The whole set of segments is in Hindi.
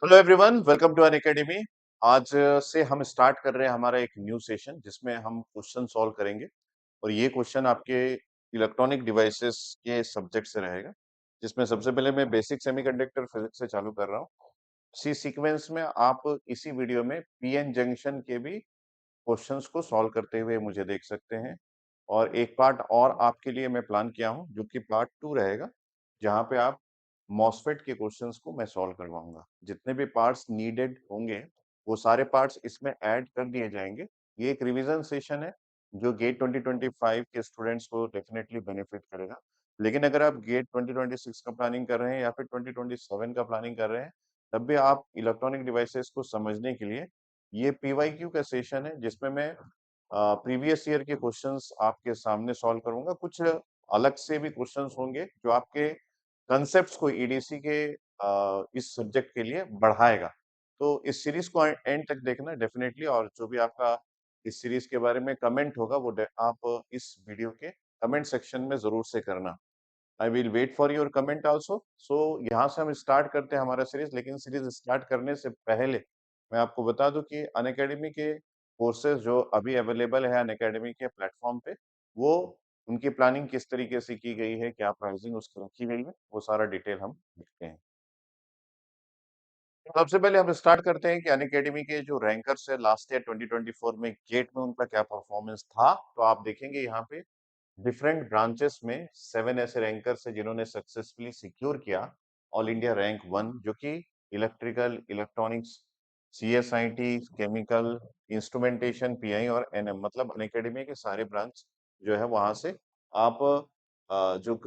Hello everyone, welcome to Unacademy. आज से हम स्टार्ट कर रहे हैं हमारा एक न्यू सेशन जिसमें हम क्वेश्चन सॉल्व करेंगे और ये क्वेश्चन आपके इलेक्ट्रॉनिक डिवाइसेस के सब्जेक्ट से रहेगा, जिसमें सबसे पहले मैं बेसिक सेमीकंडक्टर फिजिक्स से चालू कर रहा हूँ। इसी सीक्वेंस में आप इसी वीडियो में पीएन जंक्शन के भी क्वेश्चंस को सॉल्व करते हुए मुझे देख सकते हैं। और एक पार्ट और आपके लिए मैं प्लान किया हूँ जो कि पार्ट 2 रहेगा, जहाँ पे आप मॉसफेट के क्वेश्चंस को मैं सॉल्व करवाऊंगा। जितने भी पार्ट्स नीडेड होंगे वो सारे पार्ट्स इसमें ऐड कर दिए जाएंगे। ये एक रिवीजन सेशन है जो गेट 2025 के स्टूडेंट्स को डेफिनेटली बेनिफिट करेगा। लेकिन अगर आप गेट 2026 का प्लानिंग कर रहे हैं या फिर 2027 का प्लानिंग कर रहे हैं, तब भी आप इलेक्ट्रॉनिक डिवाइसेस को समझने के लिए ये पीवाईक्यू का सेशन है, जिसमें मैं प्रीवियस ईयर के क्वेश्चंस आपके सामने सॉल्व करूंगा। कुछ अलग से भी क्वेश्चंस होंगे जो आपके कंसेप्ट्स को ईडीसी के इस सब्जेक्ट के लिए बढ़ाएगा। तो इस सीरीज को एंड तक देखना डेफिनेटली, और जो भी आपका इस सीरीज के बारे में कमेंट होगा वो आप इस वीडियो के कमेंट सेक्शन में जरूर से करना। I will wait for your comment also. So यहाँ से हम स्टार्ट करते हैं हमारा सीरीज, लेकिन सीरीज स्टार्ट करने से पहले मैं आपको बता दूं कि अनअकैडमी के कोर्सेज जो अभी अवेलेबल है अनअकैडमी के प्लेटफॉर्म पे, वो उनकी प्लानिंग किस तरीके से की गई है, क्या प्राइसिंग उसकी रखी गई है, वो सारा डिटेल हम देखते हैं। तो सबसे पहले हम स्टार्ट करते हैं कि अनअकैडमी के जो रैंकर्स है लास्ट ईयर 2024 में गेट में उनका क्या परफॉर्मेंस था। तो आप देखेंगे यहाँ पे डिफरेंट ब्रांचेस में 7 ऐसे रैंकर्स हैं जिन्होंने सक्सेसफुली सिक्योर किया ऑल इंडिया रैंक 1, जो कि electrical, electronics, CSIT, chemical, instrumentation, pi और एनएम, मतलब अनअकैडमी के सारे ब्रांच जो है वहां से आप जो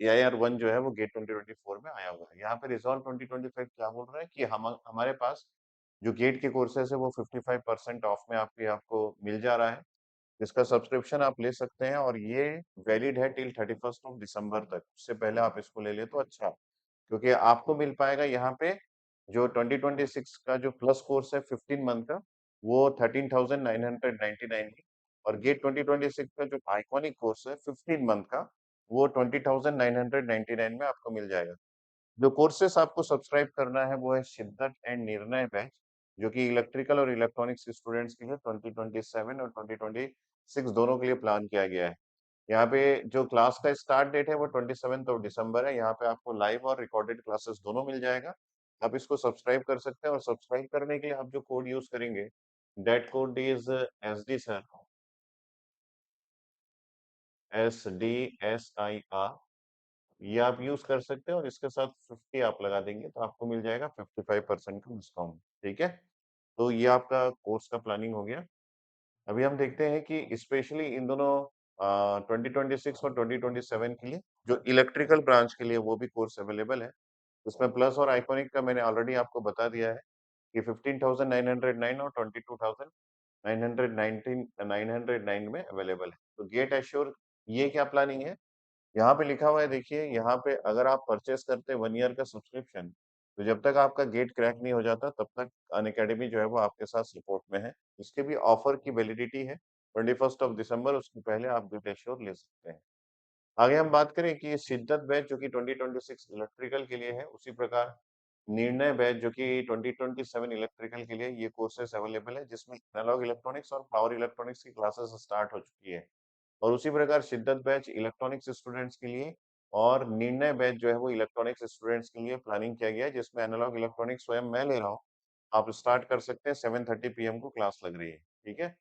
एआईआर 1 जो है वो गेट 2024 में आया हुआ है। यहाँ पे रिजॉल्व 2025 क्या बोल रहा है कि हम हमारे पास जो गेट के कोर्सेज है वो 55% ऑफ में आपको मिल जा रहा है। इसका सब्सक्रिप्शन आप ले सकते हैं और ये वैलिड है टिल 31 दिसंबर तक। उससे पहले आप इसको ले ले तो अच्छा, क्योंकि आपको मिल पाएगा यहाँ पे जो 2026 का जो प्लस कोर्स है 15 मंथ का, वो 13,999 की। और गेट 2026 का जो आइकॉनिक कोर्स है 15 मंथ का, वो 20,999 में आपको मिल जाएगा। जो कोर्सेस आपको सब्सक्राइब करना है वो है शिद्दत एंड निर्णय बैच, जो कि इलेक्ट्रिकल और इलेक्ट्रॉनिक्स के स्टूडेंट्स के लिए 2027 और 2026 दोनों के लिए प्लान किया गया है। यहाँ पे जो क्लास का स्टार्ट डेट है वो 27 दिसंबर है। यहाँ पे आपको लाइव और रिकॉर्डेड क्लासेस दोनों मिल जाएगा। आप इसको सब्सक्राइब कर सकते हैं और सब्सक्राइब करने के लिए आप जो कोड यूज करेंगे, that code is SD sir, SDSIR। ये आप यूज कर सकते हैं और इसके साथ 50 आप लगा देंगे तो आपको मिल जाएगा 55% का डिस्काउंट। ठीक है, तो ये आपका कोर्स का प्लानिंग हो गया। अभी हम देखते हैं कि स्पेशली इन दोनों 2026 और 2027 के लिए जो इलेक्ट्रिकल ब्रांच के लिए वो भी कोर्स अवेलेबल है। उसमें प्लस और आइकॉनिक का मैंने ऑलरेडी आपको बता दिया है कि 15,909 और 22,919 में अवेलेबल है। तो गेट एश्योर, ये क्या प्लानिंग है, यहाँ पे लिखा हुआ है, देखिए यहाँ पे अगर आप परचेस करते हैं 1 ईयर का सब्सक्रिप्शन, तो जब तक आपका गेट क्रैक नहीं हो जाता तब तक अनअकैडमी जो है वो आपके साथ सपोर्ट में है। इसके भी ऑफर की वैलिडिटी है 21 दिसंबर, उसके पहले आप गेट एश्योर ले सकते हैं। आगे हम बात करें कि शिद्दत बैच जो कि 2026 इलेक्ट्रिकल के लिए है, उसी प्रकार निर्णय बैच जो कि 2027 इलेक्ट्रिकल के लिए ये कोर्सेस अवेलेबल है, जिसमें एनालॉग इलेक्ट्रॉनिक्स और पावर इलेक्ट्रॉनिक्स की क्लासेस स्टार्ट हो चुकी है। और उसी प्रकार शिद्दत बैच इलेक्ट्रॉनिक्स स्टूडेंट्स के लिए और निर्णय बैच जो है वो इलेक्ट्रॉनिक्स स्टूडेंट्स के लिए प्लानिंग किया गया है, जिसमें एनालॉग इलेक्ट्रॉनिक्स स्वयं मैं ले रहा हूँ। आप स्टार्ट कर सकते हैं, 7:30 PM को क्लास लग रही है। ठीक है,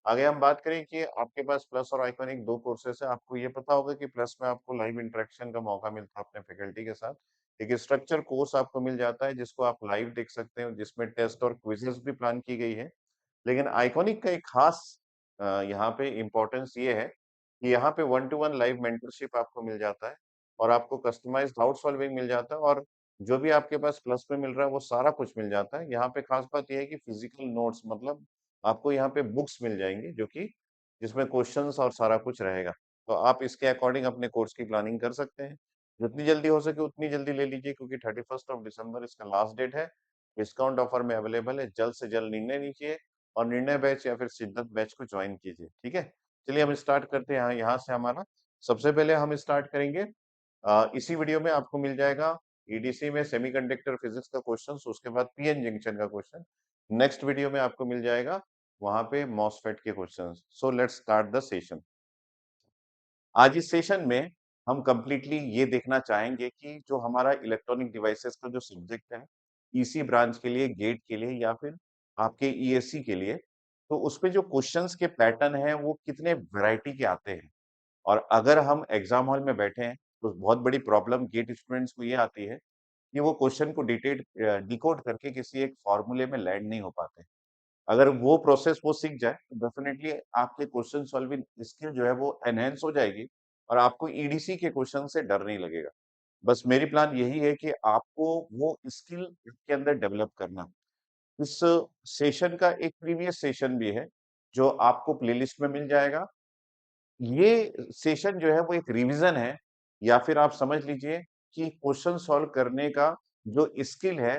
आगे हम बात करें कि आपके पास प्लस और आइकॉनिक दो कोर्सेस है। आपको ये पता होगा कि प्लस में आपको लाइव इंटरेक्शन का मौका मिलता है अपने फैकल्टी के साथ। एक स्ट्रक्चर कोर्स आपको मिल जाता है जिसको आप लाइव देख सकते हैं, जिसमें टेस्ट और क्विजेस भी प्लान की गई है। लेकिन आइकॉनिक का एक खास यहाँ पे इम्पोर्टेंस ये है कि यहाँ पे 1 टू 1 लाइव मेंटरशिप आपको मिल जाता है और आपको कस्टमाइज्ड डाउट सॉल्विंग मिल जाता है, और जो भी आपके पास प्लस में मिल रहा है वो सारा कुछ मिल जाता है। यहाँ पे खास बात ये है कि फिजिकल नोट्स, मतलब आपको यहाँ पे बुक्स मिल जाएंगी जो कि जिसमें क्वेश्चंस और सारा कुछ रहेगा। तो आप इसके अकॉर्डिंग अपने कोर्स की प्लानिंग कर सकते हैं। जितनी जल्दी हो सके उतनी जल्दी ले लीजिए, क्योंकि 31 दिसंबर इसका लास्ट डेट है। डिस्काउंट ऑफर में अवेलेबल है, जल्द से जल्द निर्णय लीजिए और निर्णय बैच या फिर शिद्दत बैच को ज्वाइन कीजिए। ठीक है, चलिए हम स्टार्ट करते हैं। यहाँ से हमारा सबसे पहले हम स्टार्ट करेंगे, इसी वीडियो में आपको मिल जाएगा ईडीसी में सेमीकंडक्टर फिजिक्स का क्वेश्चंस, उसके बाद पीएन जंक्शन का क्वेश्चन नेक्स्ट वीडियो में आपको मिल जाएगा, वहां पे मॉसफेट के questions. So let's start the session. आज इस सेशन में हम कंप्लीटली ये देखना चाहेंगे कि जो हमारा इलेक्ट्रॉनिक डिवाइसेस का जो सब्जेक्ट है, ईसी ब्रांच के लिए, गेट के लिए या फिर आपके ईएससी के लिए, तो उसपे जो क्वेश्चंस के पैटर्न हैं वो कितने वैरायटी के आते हैं। और अगर हम एग्जाम हॉल में बैठे हैं, तो बहुत बड़ी प्रॉब्लम गेट स्टूडेंट्स को ये आती है कि वो क्वेश्चन को डिकोड करके किसी एक फॉर्मूले में लैंड नहीं हो पाते। अगर वो प्रोसेस वो सीख जाए, तो डेफिनिटली आपके क्वेश्चन सॉल्विंग स्किल जो है वो एनहांस हो जाएगी और आपको ईडीसी के क्वेश्चन से डर नहीं लगेगा। बस मेरी प्लान यही है कि आपको वो स्किल के अंदर डेवलप करना। इस सेशन का एक प्रीवियस सेशन भी है, जो आपको प्लेलिस्ट में मिल जाएगा। ये सेशन जो है वो एक रिवीजन है, या फिर आप समझ लीजिए कि क्वेश्चन सॉल्व करने का जो स्किल है,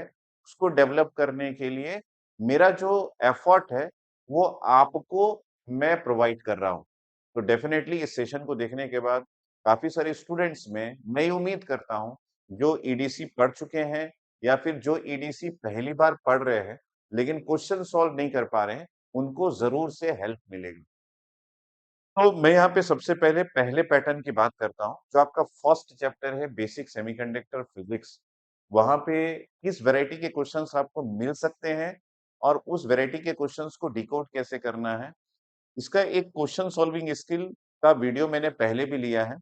उसको डेवलप करने के लिए मेरा जो एफर्ट है, वो आपको मैं प्रोवाइड कर रहा हूँ। तो डेफिनिटली इस सेशन को देखने के बाद काफ़ी सारे स्टूडेंट्स में मैं ये उम्मीद करता हूँ, जो ईडीसी पढ़ चुके हैं या फिर जो ईडीसी पहली बार पढ़ रहे हैं, लेकिन क्वेश्चन सॉल्व नहीं कर पा रहे हैं, उनको ज़रूर से हेल्प मिलेगी। तो मैं यहाँ पे सबसे पहले पहले पैटर्न की बात करता हूँ, जो आपका फर्स्ट चैप्टर है बेसिक सेमीकंडक्टर फिजिक्स। वहाँ पे किस वैरायटी के क्वेश्चंस आपको मिल सकते हैं और उस वैरायटी के क्वेश्चंस को डिकोड कैसे करना है। इसका एक क्वेश्चन सॉल्विंग स्किल का वीडियो मैंने पहले भी लिया है।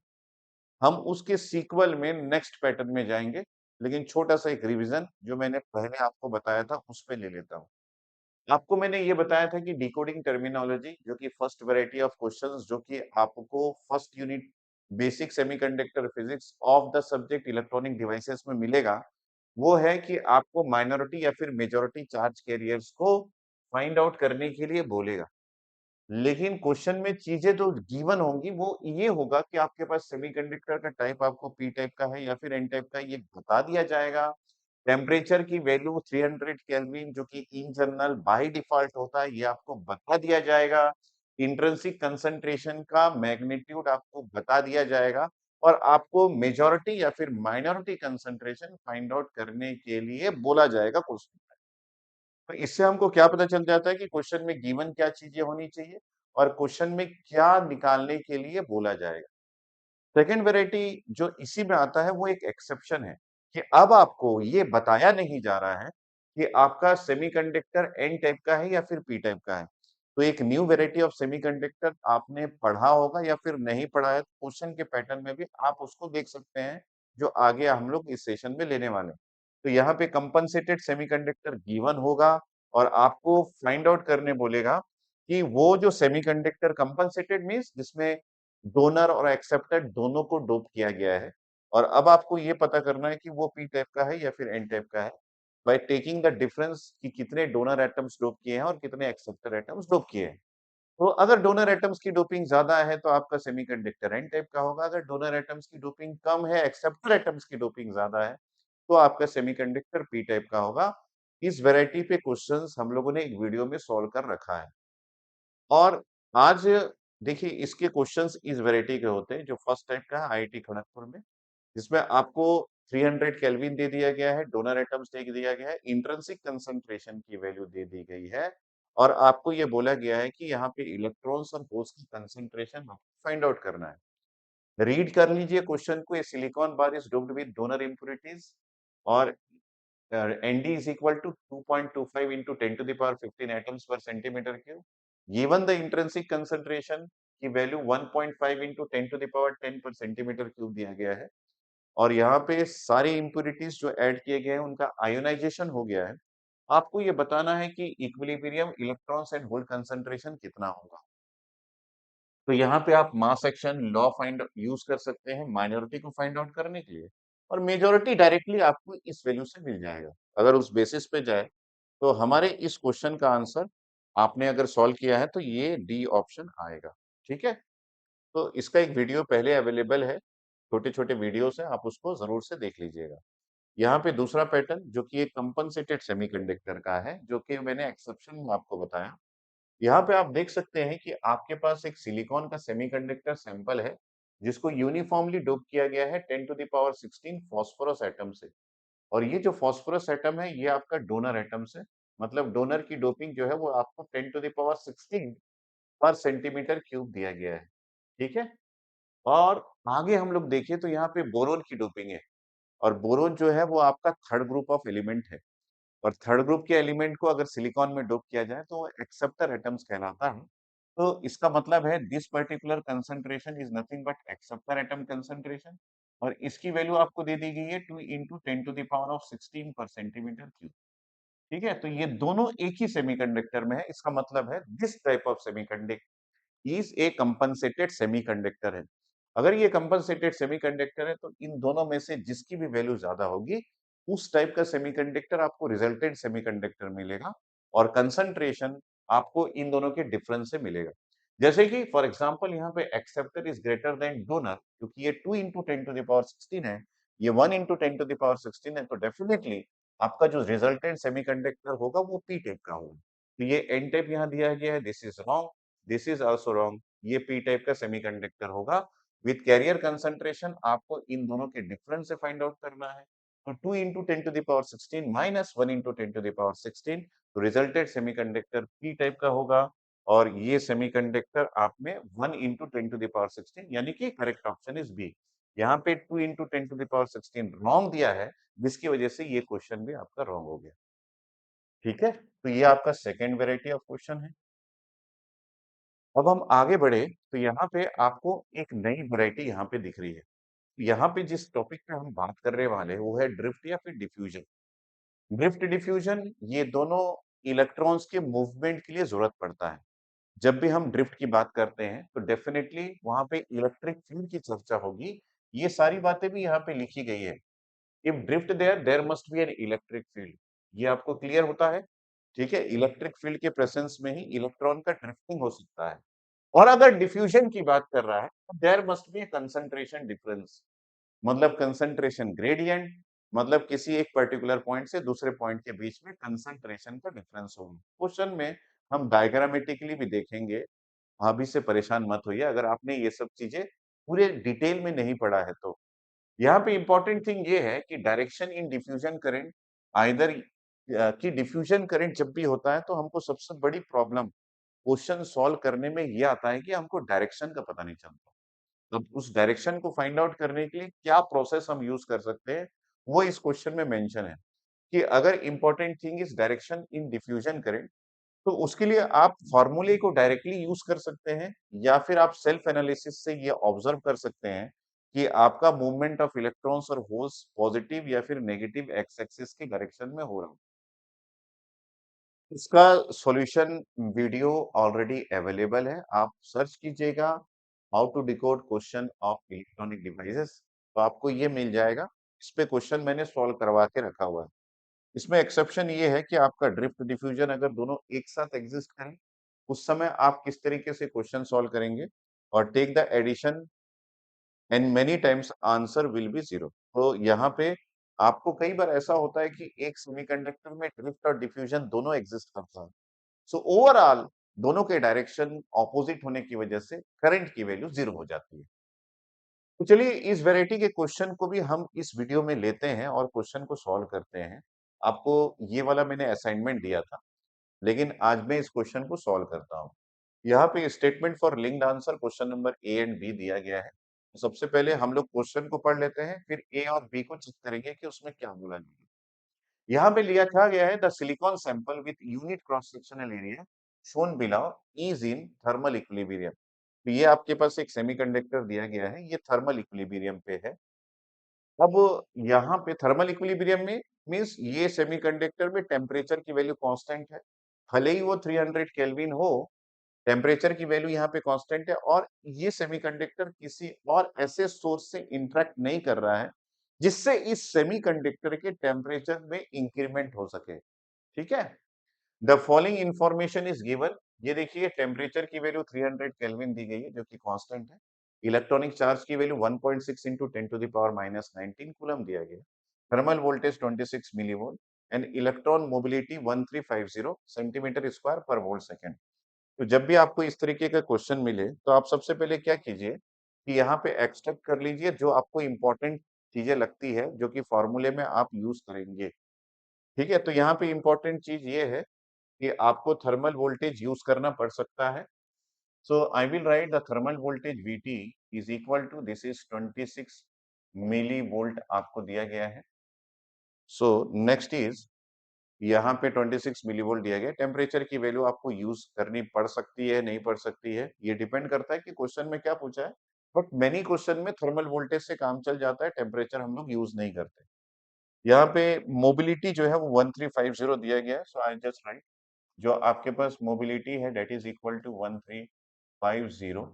हम उसके सीक्वल में नेक्स्ट पैटर्न में जाएँगे, लेकिन छोटा-सा एक रिवीजन जो मैंने पहले आपको बताया था, उस पे ले लेता हूँ। आपको मैंने ये बताया था कि डिकोडिंग टर्मिनोलॉजी जो कि फर्स्ट वैरायटी ऑफ क्वेश्चंस जो कि आपको first unit basic semiconductor physics of the subject electronic devices में मिलेगा, वो है कि आपको माइनॉरिटी या फिर मेजॉरिटी चार्ज कैरियर्स को फाइंड आउट करने के लिए बोलेगा। लेकिन क्वेश्चन में चीजें तो गिवन होंगी, वो ये होगा कि आपके पास सेमीकंडक्टर का टाइप आपको पी टाइप का है या फिर एन टाइप का, ये बता दिया जाएगा। टेम्परेचर की वैल्यू 300 केल्विन जो कि इन जनरल बाय डिफॉल्ट होता है, ये आपको बता दिया जाएगा। इंट्रिंसिक कंसंट्रेशन का मैग्नीट्यूड आपको बता दिया जाएगा और आपको मेजॉरिटी या फिर माइनॉरिटी कंसंट्रेशन फाइंड आउट करने के लिए बोला जाएगा क्वेश्चन। तो इससे हमको क्या पता चल जाता है कि क्वेश्चन में गिवन क्या चीजें होनी चाहिए और क्वेश्चन में क्या निकालने के लिए बोला जाएगा। सेकंड वैरायटी जो इसी में आता है, वो एक एक्सेप्शन है कि अब आपको ये बताया नहीं जा रहा है कि आपका सेमीकंडक्टर एन टाइप का है या फिर पी टाइप का है। तो एक न्यू वैरायटी ऑफ सेमीकंडक्टर आपने पढ़ा होगा या फिर नहीं पढ़ा है, क्वेश्चन के पैटर्न में भी आप उसको देख सकते हैं, जो आगे हम लोग इस सेशन में लेने वाले हैं। तो यहाँ पे कंपनसेटेड सेमीकंडक्टर गिवन होगा और आपको फाइंड आउट करने बोलेगा कि वो जो सेमीकंडक्टर कंपनसेटेड मीन्स जिसमें डोनर और एक्सेप्टेड दोनों को डोप किया गया है और अब आपको ये पता करना है कि वो पी टाइप का है या फिर एन टाइप का है, बाय टेकिंग द डिफरेंस कि कितने डोनर एटम्स डोप किए हैं और कितने एक्सेप्टर एटम्स डोप किए हैं। तो अगर डोनर एटम्स की डोपिंग ज्यादा है तो आपका सेमीकंडक्टर एन टाइप का होगा, अगर डोनर एटम्स की डोपिंग कम है, एक्सेप्टर एटम्स की डोपिंग ज्यादा है, तो आपका सेमीकंडक्टर पी टाइप का होगा। इस वैरायटी पे क्वेश्चंस हम लोगों ने एक वीडियो में सॉल्व कर रखा है। और आज देखिए इसके क्वेश्चंस इस वैरायटी के होते हैं, जो फर्स्ट टाइप का है आईआईटी खड़गपुर में, जिसमें आपको 300 केल्विन दे दिया गया है, डोनर एटम्स दे दिया गया है, इंट्रिंसिक कंसंट्रेशन की वैल्यू दे दी गई है और आपको ये बोला गया है कि यहाँ पे इलेक्ट्रॉन्स और होल्स की कंसंट्रेशन फाइंड आउट करना है। रीड कर लीजिए क्वेश्चन को, a silicon bar is doped with donor impurities और Nd is equal to 2.25 into 10 to the power 15 atoms per centimeter cube. Given the intrinsic concentration की value 1.5 into 10 to the power 10 per centimeter cube दिया गया है और यहाँ पे सारी इम्प्यूरिटीज जो ऐड किए गए हैं उनका आयोनाइजेशन हो गया है। आपको ये बताना है कि equilibrium electrons and hole concentration कितना होगा। तो यहाँ पे आप mass action law find use कर सकते हैं माइनॉरिटी को फाइंड आउट करने के लिए और मेजॉरिटी डायरेक्टली आपको इस वैल्यू से मिल जाएगा। अगर उस बेसिस पे जाए तो हमारे इस क्वेश्चन का आंसर आपने अगर सॉल्व किया है तो ये डी ऑप्शन आएगा। ठीक है, तो इसका एक वीडियो पहले अवेलेबल है, छोटे छोटे वीडियोस है, आप उसको जरूर से देख लीजिएगा। यहाँ पे दूसरा पैटर्न जो कि एक कंपनसेटेड सेमीकंडक्टर का है, जो कि मैंने एक्सेप्शन में आपको बताया। यहाँ पे आप देख सकते हैं कि आपके पास एक सिलिकॉन का सेमीकंडक्टर सैंपल है, जिसको यूनिफॉर्मली डोप किया गया है 10 to the power 16 phosphorus atom से। और ये जो फास्फोरस एटम है ये आपका डोनर एटम्स है, मतलब डोनर की डोपिंग जो है वो आपको 10 टू द पावर 16 पर सेंटीमीटर क्यूब दिया गया है, ठीक है? और आगे हम लोग देखें तो यहाँ पे बोरोन की डोपिंग है, और बोरोन जो है वो आपका थर्ड ग्रुप ऑफ एलिमेंट है, और थर्ड ग्रुप के एलिमेंट को अगर सिलिकॉन में डोप किया जाए तो वो एक्सेप्टर एटम्स कहलाता है। तो इसका मतलब है this particular concentration is nothing but acceptor atom concentration, और इसकी वैल्यू आपको दे दी गई है 2 into 10 to the power of 16 पर सेंटीमीटर क्यूब। ठीक है? तो ये दोनों एक ही सेमीकंडक्टर में है, इसका मतलब है this type of semiconductor is a compensated semiconductor है। अगर ये कंपनसेटेड सेमीकंडक्टर है तो इन दोनों में से जिसकी भी वैल्यू ज्यादा होगी उस टाइप का सेमीकंडक्टर आपको रिजल्टेंट सेमीकंडक्टर मिलेगा, और कंसंट्रेशन आपको इन दोनों के डिफरेंस से मिलेगा। जैसे कि फॉर एग्जांपल यहाँ पे acceptor is greater than donor, क्योंकि ये 2 into 10 to the power 16 है, ये 1 into 10 to the power 16 है, तो डेफिनेटली आपका जो रिजल्टेंट सेमीकंडक्टर होगा वो पी टाइप का होगा। तो ये एन टाइप यहाँ दिया गया है, this is wrong, this is also wrong, ये पी टाइप का सेमीकंडक्टर होगा। विथ कैरियर कंसंट्रेशन आपको इन दोनों के डिफरेंस से फाइंड आउट करना है। तो 2 into 10 to the power 16 minus 1 into 10 to the power 16, तो रिजल्टेड सेमीकंडक्टर पी टाइप का होगा, और ये सेमीकंडक्टर आप में 1 into 10 to the power 16, यानी कि करेक्ट ऑप्शन इज बी। यहाँ पे 2 into 10 to the power 16 wrong दिया है, जिसकी वजह से ये क्वेश्चन भी आपका रॉन्ग हो गया। ठीक है? तो ये आपका सेकंड वैरायटी ऑफ क्वेश्चन है। अब हम आगे बढ़े तो यहाँ पे आपको एक नई वैरायटी यहाँ पे दिख रही है। यहाँ पे जिस टॉपिक पे हम बात करने वाले हैं वो है ड्रिफ्ट या फिर डिफ्यूजन। ड्रिफ्ट डिफ्यूजन ये दोनों इलेक्ट्रॉन्स के मूवमेंट के लिए जरूरत पड़ता है। जब भी हम ड्रिफ्ट की बात करते हैं तो डेफिनेटली वहां पे इलेक्ट्रिक फील्ड की चर्चा होगी। ये सारी बातें भी यहाँ पे लिखी गई है। If drift there must be an electric field. ये आपको क्लियर होता है? ठीक है, इलेक्ट्रिक फील्ड के प्रेजेंस में ही इलेक्ट्रॉन का ड्रिफ्टिंग हो सकता है। और अगर डिफ्यूजन की बात कर रहा है तो there must be concentration difference, मतलब कंसंट्रेशन ग्रेडियंट, मतलब किसी एक पर्टिकुलर पॉइंट से दूसरे पॉइंट के बीच में कंसंट्रेशन का डिफरेंस होगा। क्वेश्चन में हम डायग्रामेटिकली भी देखेंगे, अभी से परेशान मत होइए अगर आपने ये सब चीजें पूरे डिटेल में नहीं पढ़ा है तो। यहाँ पे इंपॉर्टेंट थिंग ये है कि direction in diffusion current either कि डिफ्यूजन करंट जब भी होता है तो हमको सबसे बड़ी प्रॉब्लम क्वेश्चन सॉल्व करने में ये आता है कि हमको डायरेक्शन का पता नहीं चलता। तो उस डायरेक्शन को फाइंड आउट करने के लिए क्या प्रोसेस हम यूज कर सकते हैं, वो इस क्वेश्चन में मेंशन है। कि अगर important thing is direction in diffusion current, तो उसके लिए आप फॉर्मूले को डायरेक्टली यूज कर सकते हैं, या फिर आप सेल्फ एनालिसिस से ये ऑब्जर्व कर सकते हैं कि आपका मूवमेंट ऑफ इलेक्ट्रॉन्स और होल्स पॉजिटिव या फिर नेगेटिव एक्स एक्सिस के डायरेक्शन में हो रहा है। इसका सॉल्यूशन वीडियो ऑलरेडी अवेलेबल है, आप सर्च कीजिएगा how to decode question of electronic devices, तो आपको ये मिल जाएगा। इस पे क्वेश्चन मैंने सॉल्व करवा के रखा हुआ है। इसमें एक्सेप्शन ये है कि आपका ड्रिफ्ट डिफ्यूजन अगर दोनों एक साथ एग्जिस्ट करें, उस समय आप किस तरीके से क्वेश्चन सॉल्व करेंगे, और take the addition and many times answer will be zero. तो यहाँ पे आपको कई बार ऐसा होता है कि एक सेमीकंडक्टर में ड्रिफ्ट और डिफ्यूजन दोनों एग्जिस्ट करता है। सो ओवरऑल दोनों के डायरेक्शन ऑपोजिट होने की वजह से करंट की वैल्यू जीरो हो जाती है। तो चलिए इस वैरायटी के क्वेश्चन को भी हम इस वीडियो में लेते हैं और क्वेश्चन को सॉल्व करते हैं। आपको ये वाला मैंने असाइनमेंट दिया था, लेकिन आज मैं इस क्वेश्चन को सॉल्व करता हूँ। यहाँ पे statement for linked answer question number A and B दिया गया है। तो सबसे पहले हम लोग क्वेश्चन को पढ़ लेते हैं, फिर ए और बी को चेक करेंगे कि उसमें क्या बोला गया है। यहाँ पे लिखा गया है the silicon sample with unit cross sectional area shown below is in thermal equilibrium. तो ये आपके पास एक सेमीकंडक्टर दिया गया है, ये थर्मल इक्विलिब्रियम पे है। अब यहाँ पे थर्मल इक्विलिब्रियम में मीन्स ये सेमीकंडक्टर में टेम्परेचर की वैल्यू कांस्टेंट है। भले ही वो 300 केल्विन हो, टेम्परेचर की वैल्यू यहाँ पे कांस्टेंट है, और ये सेमीकंडक्टर किसी और ऐसे सोर्स से इंटरेक्ट नहीं कर रहा है जिससे इस सेमीकंडक्टर के टेम्परेचर में इंक्रीमेंट हो सके। ठीक है? The following information is given. ये देखिए टेम्परेचर की वैल्यू 300 केल्विन दी गई है जो कि कांस्टेंट है। इलेक्ट्रॉनिक चार्ज की value 1.6 into 10 to the power minus 19 coulomb दिया गया। Thermal voltage 26 millivolt and electron mobility 1350 centimetre square पर वोल्ट सेकंड। तो जब भी आपको इस तरीके का क्वेश्चन मिले तो आप सबसे पहले क्या कीजिए कि यहाँ पे एक्सट्रैक्ट कर लीजिए जो आपको इम्पोर्टेंट चीजें लगती है जो कि फॉर्मूले में आप यूज करेंगे। ठीक है, तो यहाँ पे इंपॉर्टेंट चीज ये है कि आपको थर्मल वोल्टेज यूज करना पड़ सकता है। So I will write the thermal voltage Vt is equal to, this is 26 millivolt आपको दिया गया है। सो नेक्स्ट इज, यहाँ पे 26 मिली वोल्ट दिया गया। टेम्परेचर की वैल्यू आपको यूज करनी पड़ सकती है, नहीं पड़ सकती है, ये डिपेंड करता है कि क्वेश्चन में क्या पूछा है। बट मेनी क्वेश्चन में थर्मल वोल्टेज से काम चल जाता है, टेम्परेचर हम लोग यूज नहीं करते। यहाँ पे मोबिलिटी जो है वो 1350 दिया गया है। सो आई जस्ट राइट, जो आपके पास मोबिलिटी है दैट इज इक्वल टू 1350,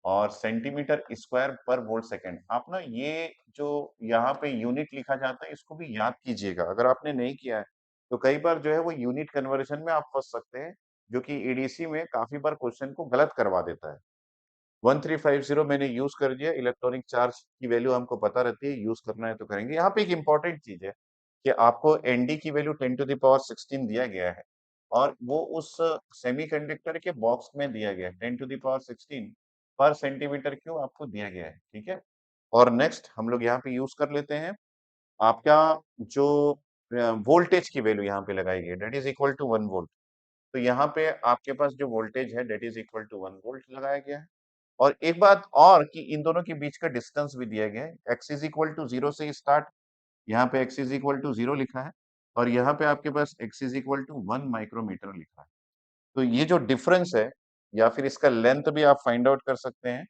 और सेंटीमीटर स्क्वायर पर वोल्ट सेकेंड। आप ना ये जो यहाँ पे यूनिट लिखा जाता है इसको भी याद कीजिएगा, अगर आपने नहीं किया है तो कई बार जो है वो यूनिट कन्वर्जन में आप फंस सकते हैं, जो कि ईडीसी में काफी बार क्वेश्चन को गलत करवा देता है। 1350 मैंने यूज कर दिया, इलेक्ट्रॉनिक चार्ज की वैल्यू हमको पता रहती है, यूज करना है तो करेंगे। यहाँ पे एक इंपॉर्टेंट चीज है कि आपको एनडी की वैल्यू 10 टू द पावर 16 दिया गया है, और वो उस सेमीकंडक्टर के बॉक्स में दिया गया है। 10 टू द पावर 16 पर सेंटीमीटर क्यूब आपको दिया गया है। ठीक है, और नेक्स्ट हम लोग यहाँ पे यूज कर लेते हैं आपका जो वोल्टेज की वैल्यू यहाँ पे लगाई गई, that is equal to 1 volt. तो यहाँ पे आपके पास जो वोल्टेज है that is equal to 1 volt लगाया गया है। और एक बात और कि इन दोनों के बीच का डिस्टेंस भी दिया गया है, x इज इक्वल टू 0 से स्टार्ट, यहाँ पे x इज इक्वल टू 0 लिखा है, और यहाँ पे आपके पास x is equal to 1 micrometre लिखा है। तो ये जो डिफरेंस है या फिर इसका लेंथ भी आप फाइंड आउट कर सकते हैं।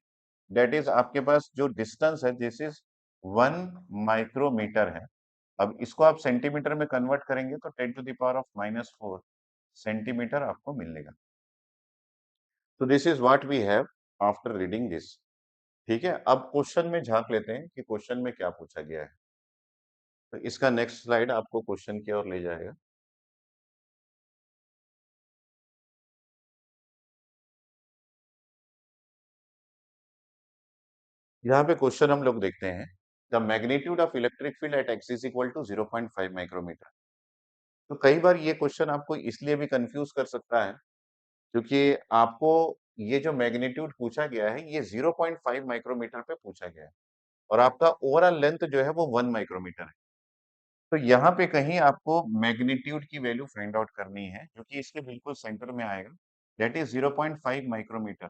दैट इज आपके पास जो डिस्टेंस है दिस इज 1 माइक्रोमीटर है। अब इसको आप सेंटीमीटर में कन्वर्ट करेंगे तो 10 to the power of -4 centimetre आपको मिलेगा। तो this is what we have after reading this. ठीक है, अब क्वेश्चन में झांक लेते हैं कि क्वेश्चन में क्या पूछा गया है। तो इसका नेक्स्ट स्लाइड आपको क्वेश्चन की ओर ले जाएगा। यहाँ पे क्वेश्चन हम लोग देखते हैं, the magnitude of electric field at X is equal to 0.5 micrometre. तो कई बार ये क्वेश्चन आपको इसलिए भी कंफ्यूज कर सकता है क्योंकि आपको ये जो मैग्नीट्यूड पूछा गया है ये 0.5 माइक्रोमीटर पे पूछा गया है, और आपका ओवरऑल लेंथ जो है वो 1 माइक्रोमीटर है। तो यहाँ पे कहीं आपको मैग्नीट्यूड की वैल्यू फाइंड आउट करनी है, जो कि इसके बिल्कुल सेंटर में आएगा, दैट इज 0.5 माइक्रोमीटर।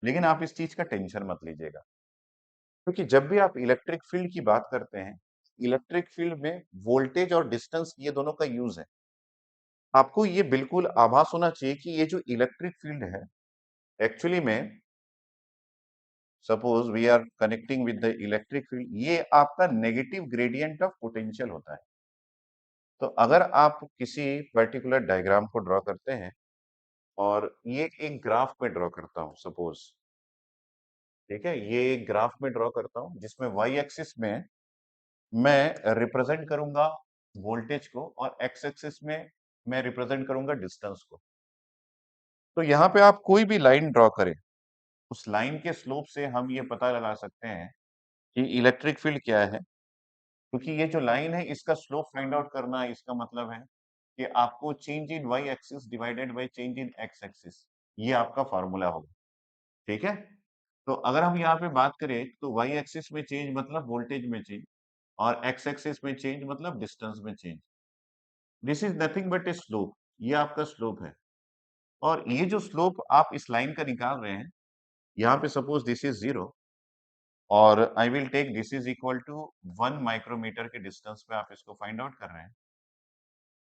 लेकिन आप इस चीज का टेंशन मत लीजिएगा, क्योंकि जब भी आप इलेक्ट्रिक फील्ड की बात करते हैं, इलेक्ट्रिक फील्ड में वोल्टेज और डिस्टेंस ये दोनों का यूज है। आपको ये बिल्कुल आभास होना चाहिए कि ये जो इलेक्ट्रिक फील्ड है, एक्चुअली में suppose we are connecting with the electric field, ये आपका नेगेटिव ग्रेडियंट ऑफ पोटेंशियल होता है। तो अगर आप किसी पर्टिकुलर डायग्राम को ड्रॉ करते हैं, और ये एक ग्राफ में ड्रॉ करता हूं सपोज, ठीक है, ये एक ग्राफ में ड्रॉ करता हूं जिसमें वाई एक्सिस में मैं रिप्रेजेंट करूंगा वोल्टेज को, और एक्स एक्सिस में मैं रिप्रेजेंट करूंगा डिस्टेंस को। तो यहाँ पे आप कोई भी लाइन ड्रॉ करें, उस लाइन के स्लोप से हम ये पता लगा सकते हैं कि इलेक्ट्रिक फील्ड क्या है। क्योंकि ये जो लाइन है इसका स्लोप फाइंड आउट करना है, इसका मतलब है कि आपको change in Y axis divided by change in X axis, ये आपका फॉर्मूला होगा। ठीक है, तो अगर हम यहाँ पे बात करें तो वाई एक्सिस में चेंज मतलब वोल्टेज में चेंज, और एक्स एक्सिस में चेंज मतलब डिस्टेंस में change. This is nothing but A slope, ये आपका स्लोप है। और ये जो स्लोप आप इस लाइन का निकाल रहे हैं, यहाँ पे सपोज दिस इज 0, और I will take this is equal to 1 micrometre के डिस्टेंस पे आप इसको फाइंड आउट कर रहे हैं।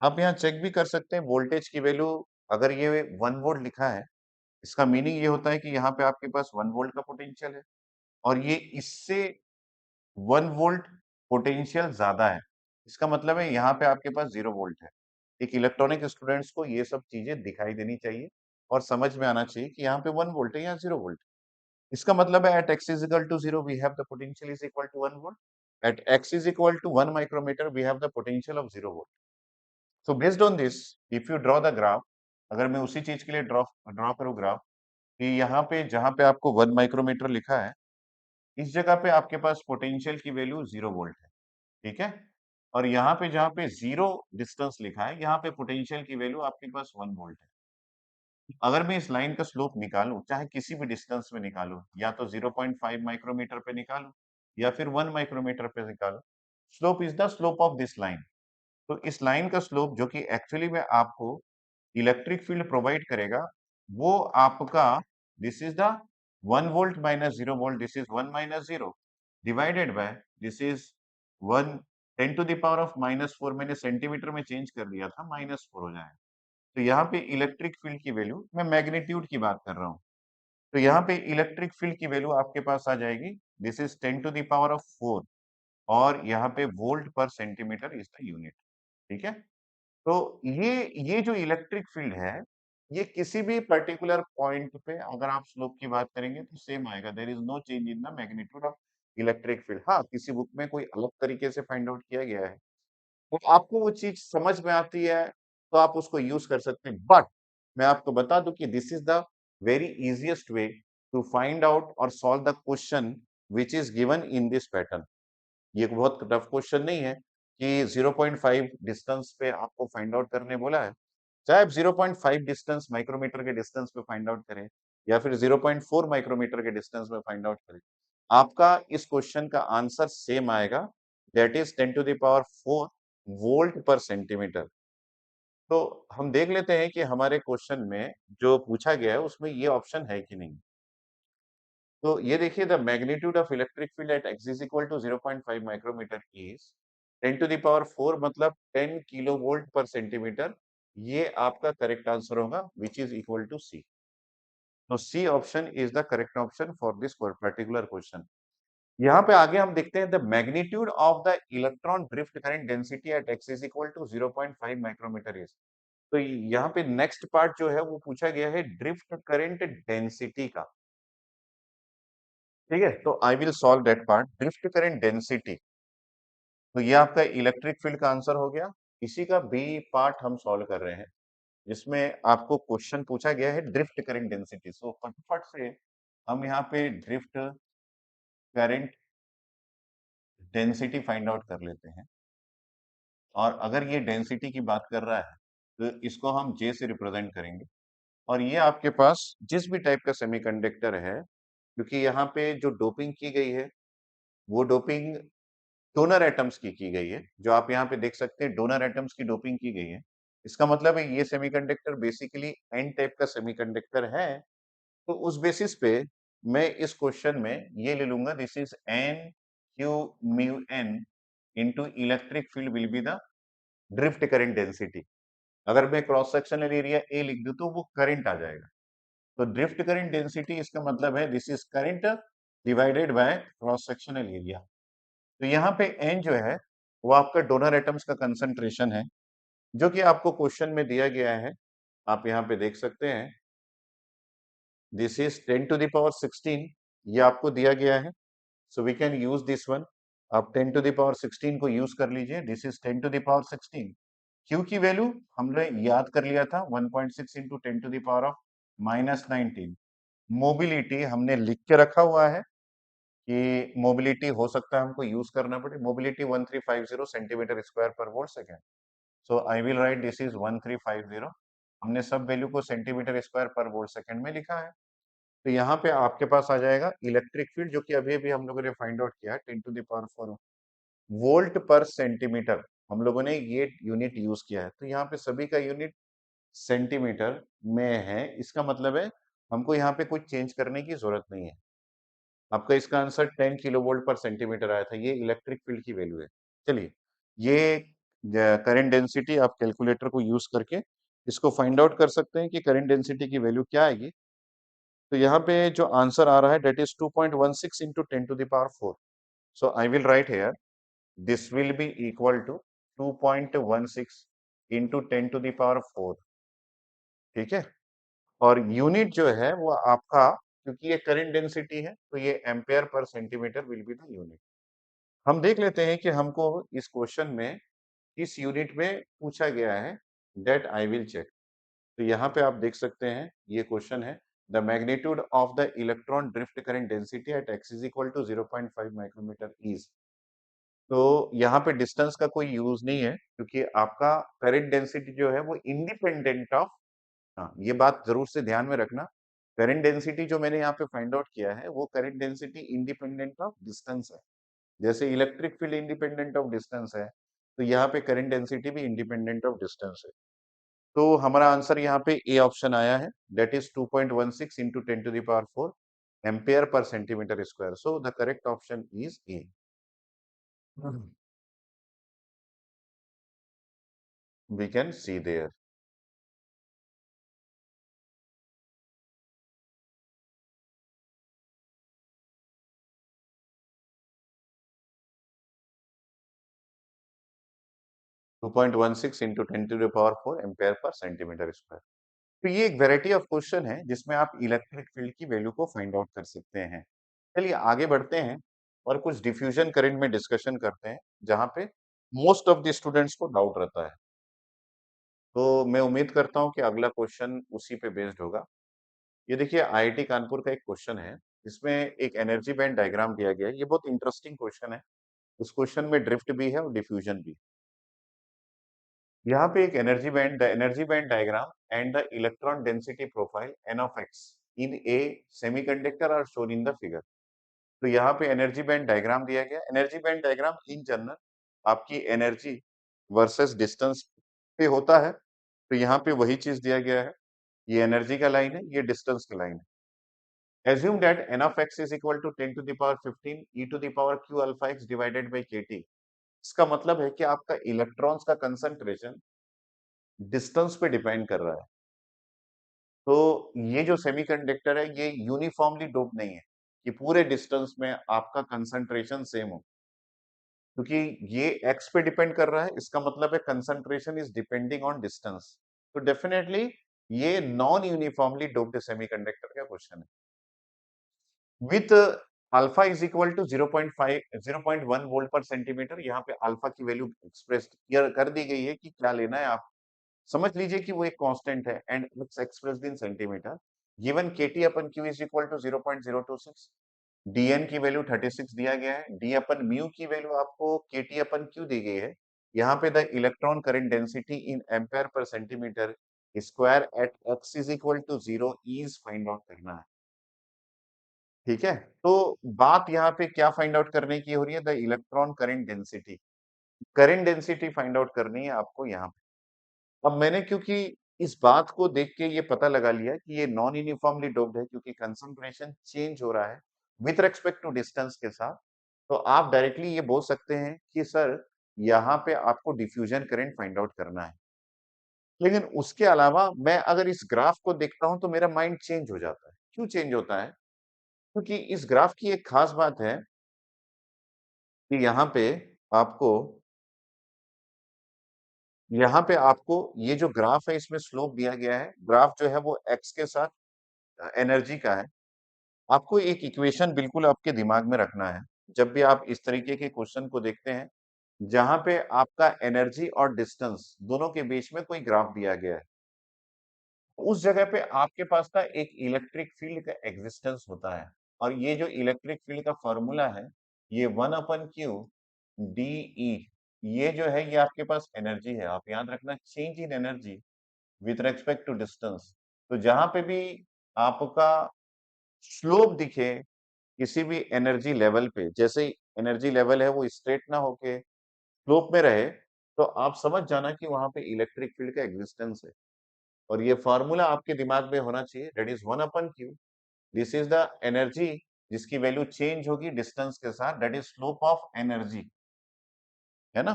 आप यहाँ चेक भी कर सकते हैं वोल्टेज की वैल्यू, अगर ये 1 वोल्ट लिखा है, इसका मीनिंग ये होता है कि यहाँ पे आपके पास 1 वोल्ट का पोटेंशियल है, और ये इससे 1 वोल्ट पोटेंशियल ज्यादा है। इसका मतलब है यहाँ पे आपके पास 0 वोल्ट है। एक इलेक्ट्रॉनिक स्टूडेंट्स को ये सब चीजें दिखाई देनी चाहिए, और समझ में आना चाहिए कि यहाँ पे 1 वोल्ट है या 0 वोल्ट। इसका मतलब है at x is equal to 0 we have the potential is equal to 1 volt. At x is equal to 1 micrometer we have the potential of 0 volt. So based on this, if you draw the graph, अगर मैं उसी चीज के लिए ड्रॉ ड्रॉ करूं ग्राफ, कि यहाँ पे जहां पे आपको 1 माइक्रोमीटर लिखा है, इस जगह पे आपके पास पोटेंशियल की वैल्यू 0 वोल्ट है। ठीक है, और यहाँ पे जहां पे 0 डिस्टेंस लिखा है, यहाँ पे पोटेंशियल की वैल्यू आपके पास 1 वोल्ट है। अगर मैं इस लाइन का स्लोप निकालूं, चाहे किसी भी डिस्टेंस में निकालूं, या तो 0.5 माइक्रोमीटर पे निकालूं, या फिर 1 माइक्रोमीटर पे निकालो। Slope is the slope of this line. तो इस लाइन का स्लोप जो कि एक्चुअली में आपको इलेक्ट्रिक फील्ड प्रोवाइड करेगा, वो आपका this is the 1 volt minus 0 volt, this is 1 minus 0 divided by this is 1 10 to the power of -4, मैंने सेंटीमीटर में चेंज कर दिया था, -4 हो जाएगा। तो यहाँ पे इलेक्ट्रिक फील्ड की वैल्यू, मैं मैग्नीट्यूड की बात कर रहा हूँ, तो यहाँ पे इलेक्ट्रिक फील्ड की वैल्यू आपके पास आ जाएगी, this is 10 to the power of 4 और यहाँ पे volt per centimetre is the unit. ठीक है? तो ये जो इलेक्ट्रिक फील्ड है, ये किसी भी पर्टिकुलर पॉइंट पे अगर आप स्लोप की बात करेंगे तो सेम आएगा। There is no change in the magnitude of electric field. हाँ, किसी बुक में कोई अलग तरीके से फाइंड आउट किया गया है, तो आपको वो चीज समझ में आती है तो आप उसको यूज कर सकते हैं। बट मैं आपको बता दूं कि this is the very easiest way to find out और solve the question which is given in this pattern. ये बहुत टफ क्वेश्चन नहीं है कि 0.5 डिस्टेंस पे आपको फाइंड आउट करने बोला है। चाहे आप 0.5 डिस्टेंस माइक्रोमीटर के डिस्टेंस पे फाइंड आउट करें या फिर 0.4 माइक्रोमीटर के डिस्टेंस में फाइंड आउट करें, आपका इस क्वेश्चन का आंसर सेम आएगा, that is 10 to the power 4 volt per centimetre. तो हम देख लेते हैं कि हमारे क्वेश्चन में जो पूछा गया है उसमें ये ऑप्शन है कि नहीं। तो ये देखिए, the magnitude of electric field at x is equal to 0.5 micrometre is 10 to the power 4, मतलब 10 किलो वोल्ट पर सेंटीमीटर। ये आपका करेक्ट आंसर होगा which is equal to C. तो C option is the correct option for this particular question. यहाँ पे आगे हम देखते हैं the magnitude of the electron drift current density at x is equal to 0.5 micrometre is. तो यहाँ पे नेक्स्ट पार्ट जो है वो पूछा गया है ड्रिफ्ट करंट डेंसिटी का। ठीक है, तो I will solve that part, drift current density. तो ये आपका इलेक्ट्रिक फील्ड का आंसर हो गया। इसी का बी पार्ट हम सॉल्व कर रहे हैं, जिसमें आपको क्वेश्चन पूछा गया है ड्रिफ्ट करंट डेंसिटी। सो फटाफट से हम यहाँ पे drift current density find out कर लेते हैं। और अगर ये डेंसिटी की बात कर रहा है तो इसको हम जे से रिप्रेजेंट करेंगे। और ये आपके पास जिस भी टाइप का सेमीकंडक्टर है, क्योंकि यहाँ पे जो डोपिंग की गई है वो डोपिंग डोनर एटम्स की गई है, जो आप यहाँ पे देख सकते हैं डोनर एटम्स की डोपिंग की गई है। इसका मतलब है ये सेमीकंडक्टर बेसिकली एन टाइप का सेमीकंडक्टर है। तो उस बेसिस पे मैं इस क्वेश्चन में ये ले लूंगा, this is N Q mu N into electric field will be the drift current density. अगर मैं क्रॉस सेक्शनल एरिया ए लिख दूं तो वो करंट आ जाएगा। तो ड्रिफ्ट करंट डेंसिटी इसका मतलब है this is current divided by cross sectional area. तो यहाँ पे एन जो है वो आपका डोनर एटम्स का कंसंट्रेशन है, जो कि आपको क्वेश्चन में दिया गया है। आप यहाँ पे देख सकते हैं this is 10 to the power 16, ये आपको दिया गया है। So we can use this one. आप 10 टू द पावर 16 को यूज कर लीजिए, this is 10 to the power 16। Q की वैल्यू हमने याद कर लिया था 1.6 into 10 to the power of -19। Mobility हमने लिख के रखा हुआ है कि मोबिलिटी हो सकता है हमको यूज करना पड़े। मोबिलिटी 1350 सेंटीमीटर स्क्वायर पर volt second. So I will right this is 1350। हमने सब वैल्यू को सेंटीमीटर स्क्वायर पर वोल्ट सेकेंड में लिखा है। तो यहाँ पे आपके पास आ जाएगा इलेक्ट्रिक फील्ड, जो कि अभी अभी हम लोगों ने फाइंड आउट किया है 10 to the power 4 volt per centimetre. हम लोगों ने ये यूनिट यूज किया है, तो यहाँ पे सभी का यूनिट सेंटीमीटर में है। इसका मतलब है हमको यहाँ पे कुछ चेंज करने की जरूरत नहीं है। आपका इसका answer 10 kilo volt per centimetre आया था। ये इलेक्ट्रिक फील्ड की वैल्यू है। चलिए, ये करंट डेंसिटी आप कैलकुलेटर को यूज करके इसको फाइंड आउट कर सकते हैं कि करंट डेंसिटी की वैल्यू क्या आएगी। तो यहाँ पे जो आंसर आ रहा है that is 2.16 into 10 to the power 4। So I will write here this will be equal to 2.16 into 10 to the power 4। ठीक है, और यूनिट जो है वो आपका, क्योंकि ये करंट डेंसिटी है तो ये ampere per centimetre will be the unit. हम देख लेते हैं कि हमको इस क्वेश्चन में किस यूनिट में पूछा गया है, दैट आई विल चेक। तो यहाँ पे आप देख सकते हैं ये क्वेश्चन है the magnitude of the electron drift current density at x is equal to 0.5 micrometre is. तो यहाँ पे डिस्टेंस का कोई यूज नहीं है, क्योंकि आपका करंट डेंसिटी जो है वो इंडिपेंडेंट ऑफ, हाँ ये बात जरूर से ध्यान में रखना, करंट डेंसिटी जो मैंने यहाँ पे फाइंड आउट किया है वो current density independent of distance है। जैसे electric field independent of distance है, तो यहाँ पे करंट डेंसिटी भी इंडिपेंडेंट ऑफ डिस्टेंस है। तो हमारा आंसर यहाँ पे ए ऑप्शन आया है, that is 2.16 into 10 to the power 4 ampere per centimetre square. So the correct option is a. We can see there. 2.16 into 10 to the power 4 ampere per centimetre square. तो ये एक वैरायटी ऑफ क्वेश्चन है जिसमें आप इलेक्ट्रिक फील्ड की वैल्यू को फाइंड आउट कर सकते हैं। चलिए आगे बढ़ते हैं और कुछ डिफ्यूजन करंट में डिस्कशन करते हैं, जहां पे मोस्ट ऑफ द स्टूडेंट्स को डाउट रहता है। तो मैं उम्मीद करता हूं कि अगला क्वेश्चन उसी पे बेस्ड होगा। ये देखिए आईआईटी कानपुर का एक क्वेश्चन है, इसमें एक एनर्जी बैंड डायग्राम दिया गया है। ये बहुत इंटरेस्टिंग क्वेश्चन है। उस क्वेश्चन में ड्रिफ्ट भी है और डिफ्यूजन भी। यहाँ पे एक energy band, the energy band diagram and the electron density profile N of X in a semiconductor are shown in the figure. तो यहाँ पे एनर्जी बैंड डायग्राम दिया गया। Energy band diagram in general आपकी एनर्जी वर्सेस डिस्टेंस पे होता है। तो यहाँ पे वही चीज दिया गया है। ये एनर्जी का लाइन है, ये डिस्टेंस का लाइन है। Assume that N of X is equal to 10 to the power 15 E to the power Q alpha X divided by K T. इसका मतलब है कि आपका इलेक्ट्रॉन्स का कंसंट्रेशन डिस्टेंस पे डिपेंड कर रहा है। तो ये जो सेमीकंडक्टर है ये यूनिफॉर्मली डोप नहीं है कि पूरे डिस्टेंस में आपका कंसंट्रेशन सेम हो, क्योंकि ये एक्स पे डिपेंड कर रहा है। इसका मतलब है concentration is depending on distance. तो डेफिनेटली ये नॉन यूनिफॉर्मली डोप्ड सेमीकंडक्टर का क्वेश्चन है। With alpha is equal to 0.5 0.1 volt per centimetre. यहाँ पे अल्फा की वैल्यू एक्सप्रेस कर दी गई है कि क्या लेना है आप समझ लीजिए कि वो एक कांस्टेंट है and it's expressed in centimetre. Given KT upon Q is equal to 0.026। DN की वैल्यू 36 दिया गया है। डी अपन म्यू की वैल्यू आपको केटी अपन क्यू दी गई है। यहाँ पे the electron current density in ampere per centimetre square at X is equal to 0 is find out करना है। ठीक है, तो बात यहाँ पे क्या फाइंड आउट करने की हो रही है, the electron current density. Current density find out करनी है आपको यहाँ पे। अब मैंने क्योंकि इस बात को देख के ये पता लगा लिया कि ये नॉन यूनिफॉर्मली डोप्ड है, क्योंकि कंसंट्रेशन चेंज हो रहा है विथ रिस्पेक्ट टू डिस्टेंस के साथ। तो आप डायरेक्टली ये बोल सकते हैं कि सर यहाँ पे आपको डिफ्यूजन करंट फाइंड आउट करना है। लेकिन उसके अलावा मैं अगर इस ग्राफ को देखता हूं तो मेरा माइंड चेंज हो जाता है। क्यों चेंज होता है? क्योंकि इस ग्राफ की एक खास बात है कि आपको यहाँ पे आपको ये जो ग्राफ है इसमें स्लोप दिया गया है। ग्राफ जो है वो एक्स के साथ एनर्जी का है। आपको एक इक्वेशन बिल्कुल आपके दिमाग में रखना है, जब भी आप इस तरीके के क्वेश्चन को देखते हैं, जहाँ पे आपका एनर्जी और डिस्टेंस दोनों के बीच में कोई ग्राफ दिया गया है। उस जगह पे आपके पास ना एक इलेक्ट्रिक फील्ड का एग्जिस्टेंस होता है और ये जो इलेक्ट्रिक फील्ड का फॉर्मूला है, ये 1/q dE। ये जो है ये आपके पास एनर्जी है। आप याद रखना change in energy with respect to distance. तो जहां पे भी आपका स्लोप दिखे किसी भी एनर्जी लेवल पे, जैसे ही एनर्जी लेवल है वो स्ट्रेट ना होके स्लोप में रहे, तो आप समझ जाना कि वहां पे इलेक्ट्रिक फील्ड का एग्जिस्टेंस है। और ये फार्मूला आपके दिमाग में होना चाहिए, that is 1/q। This is the energy जिसकी वैल्यू चेंज होगी डिस्टेंस के साथ, that is slope of energy, है ना?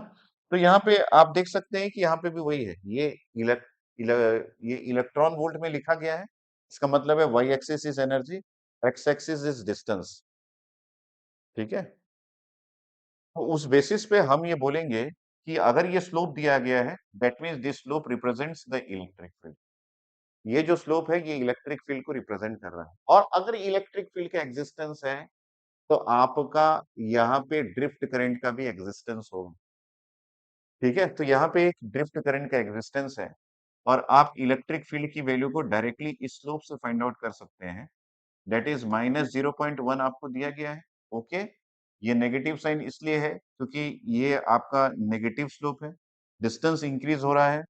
तो यहाँ पे आप देख सकते हैं कि यहाँ पे भी वही है। ये इलेक्ट्रॉन वोल्ट में लिखा गया है। इसका मतलब है Y axis is energy, X axis is distance. ठीक है, तो उस बेसिस पे हम ये बोलेंगे कि अगर ये स्लोप दिया गया है, that means this slope represents the electric field. ये जो स्लोप है ये इलेक्ट्रिक फील्ड को रिप्रेजेंट कर रहा है। और अगर इलेक्ट्रिक फील्ड का एग्जिस्टेंस है तो आपका यहाँ पे ड्रिफ्ट करंट का भी एग्जिस्टेंस होगा। ठीक है, तो यहाँ पे एक ड्रिफ्ट करंट का एग्जिस्टेंस है और आप इलेक्ट्रिक फील्ड की वैल्यू को डायरेक्टली इस स्लोप से फाइंड आउट कर सकते हैं। दैट इज -0.1 आपको दिया गया है। ओके, ये नेगेटिव साइन इसलिए है क्योंकि ये आपका नेगेटिव स्लोप है। डिस्टेंस इंक्रीज हो रहा है,